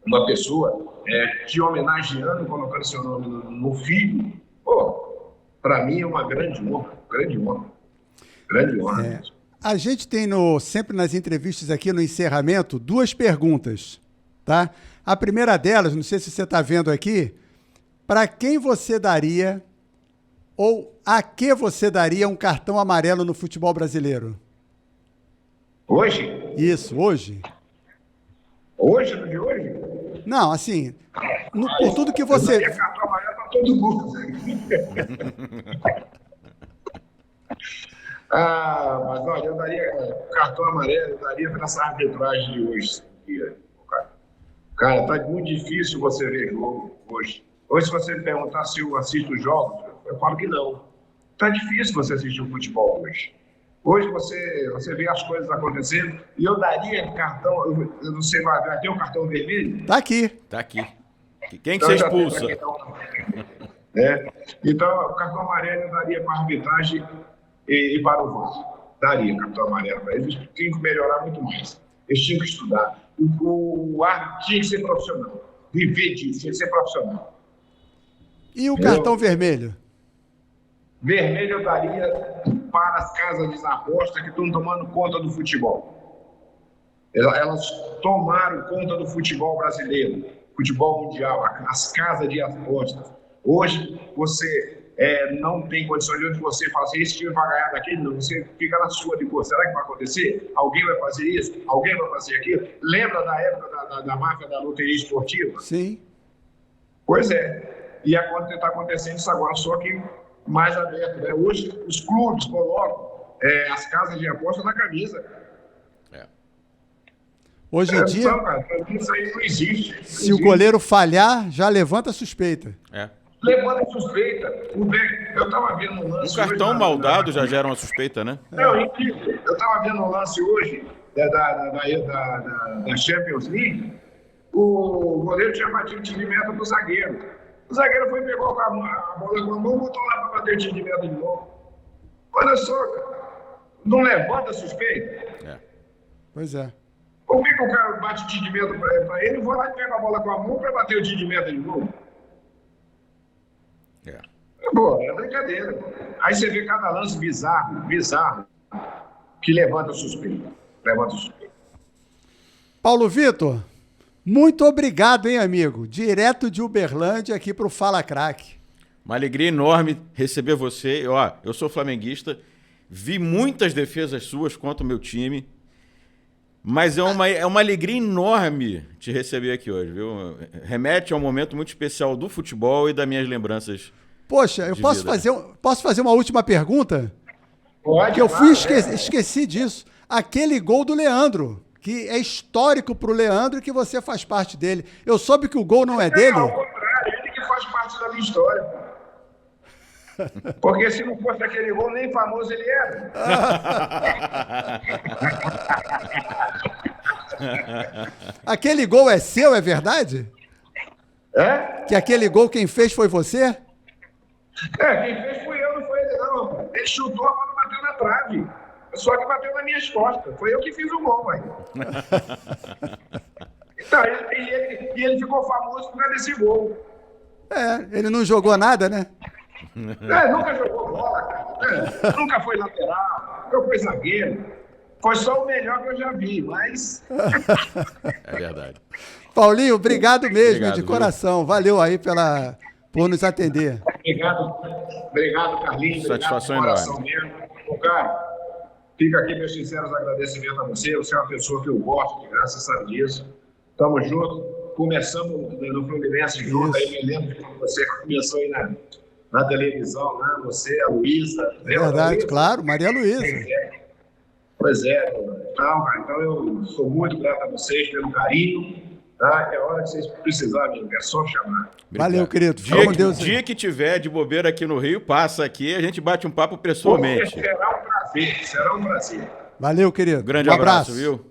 uma pessoa te homenageando, colocando seu nome no filho. Pô, para mim é uma grande honra, grande honra. Grande honra. A gente tem sempre nas entrevistas aqui no encerramento 2 perguntas, tá? A primeira delas, não sei se você está vendo aqui, para quem você daria ou a que você daria um cartão amarelo no futebol brasileiro? Hoje? Isso, hoje. Hoje, no de hoje? Não, assim, por tudo que você... Eu daria cartão amarelo para todo mundo. Mas olha, eu daria cartão amarelo, eu daria para essa arbitragem de hoje. Cara, tá muito difícil você ver jogo hoje. Hoje, se você me perguntar se eu assisto os jogos, eu falo que não. Tá difícil você assistir o futebol hoje. Hoje você vê as coisas acontecendo e eu daria cartão, eu não sei, vai ter um cartão vermelho? Tá aqui. Tá aqui. Quem que você expulsa? Então, o cartão amarelo eu daria para a arbitragem e para o VAR. Daria cartão amarelo para eles. Eles tinham que melhorar muito mais. Eles tinham que estudar. O árbitro tinha que ser profissional. Viver disso, tinha que ser profissional. E o cartão vermelho? Vermelho eu daria para as casas de aposta que estão tomando conta do futebol. Elas tomaram conta do futebol brasileiro, futebol mundial, as casas de apostas. Hoje, você não tem condições de você falar assim, esse time vai ganhar daquele, não. Você fica na sua de, será que vai acontecer? Alguém vai fazer isso? Alguém vai fazer aquilo? Lembra da época da máfia da loteria esportiva? Sim. Pois é. E está acontecendo isso agora, só que mais aberto. Né? Hoje, os clubes colocam as casas de aposta na camisa. Hoje em dia, isso aí não existe. Se o goleiro falhar, já levanta a suspeita. Levanta a suspeita. Eu estava vendo um lance. O cartão hoje, mal dado já gera uma suspeita, né? Não, incrível. Eu estava vendo um lance hoje da Champions League. O goleiro tinha batido o tiro de meta do zagueiro. O zagueiro foi, pegou a bola com a mão e botou lá para bater o tiro de meta de novo. Olha só, cara. Não levanta a suspeita? Pois é. Por que o cara bate o tiro de meta para ele e vai lá e pega a bola com a mão para bater o tiro de meta de novo? Pô, é brincadeira. Aí você vê cada lance bizarro, que levanta suspeita. Paulo Vitor, muito obrigado, hein, amigo? Direto de Uberlândia aqui para o Fala Craque. Uma alegria enorme receber você. Eu sou flamenguista, vi muitas defesas suas contra o meu time, mas é uma alegria enorme te receber aqui hoje, viu? Remete a um momento muito especial do futebol e das minhas lembranças. Poxa, eu posso fazer uma última pergunta? Pode. Que eu esqueci disso. Aquele gol do Leandro, que é histórico para o Leandro e que você faz parte dele. Eu soube que o gol não é dele. Ao contrário, ele que faz parte da minha história. Porque se não fosse aquele gol, nem famoso ele era. Aquele gol é seu, é verdade? É? Que aquele gol quem fez foi você? Quem fez fui eu, não foi ele não. Ele chutou, a bola bateu na trave. Só que bateu nas minhas costas. Foi eu que fiz o gol, mãe. Então, ele ficou famoso por causa desse gol. Ele não jogou nada, né? Nunca jogou bola, cara. Nunca foi lateral, nunca foi zagueiro. Foi só o melhor que eu já vi, mas... É verdade. Paulinho, obrigado mesmo, de coração. Viu? Valeu aí por nos atender. Obrigado, Carlinhos. Satisfação enorme. Cara, fica aqui meus sinceros agradecimentos a você. Você é uma pessoa que eu gosto, de graça, sabe disso. Tamo junto. Começamos no Fluminense junto. Aí me lembro de quando você começou aí na televisão, né? Você, a Luísa. Verdade, claro, Maria Luísa. Pois é. Então eu sou muito grato a vocês pelo carinho. Tá? Que a hora que vocês precisarem, amigo, é só chamar. Obrigado. Valeu, querido. Dia que tiver de bobeira aqui no Rio, passa aqui, a gente bate um papo pessoalmente. Será um prazer, será um prazer. Valeu, querido. Grande abraço, viu?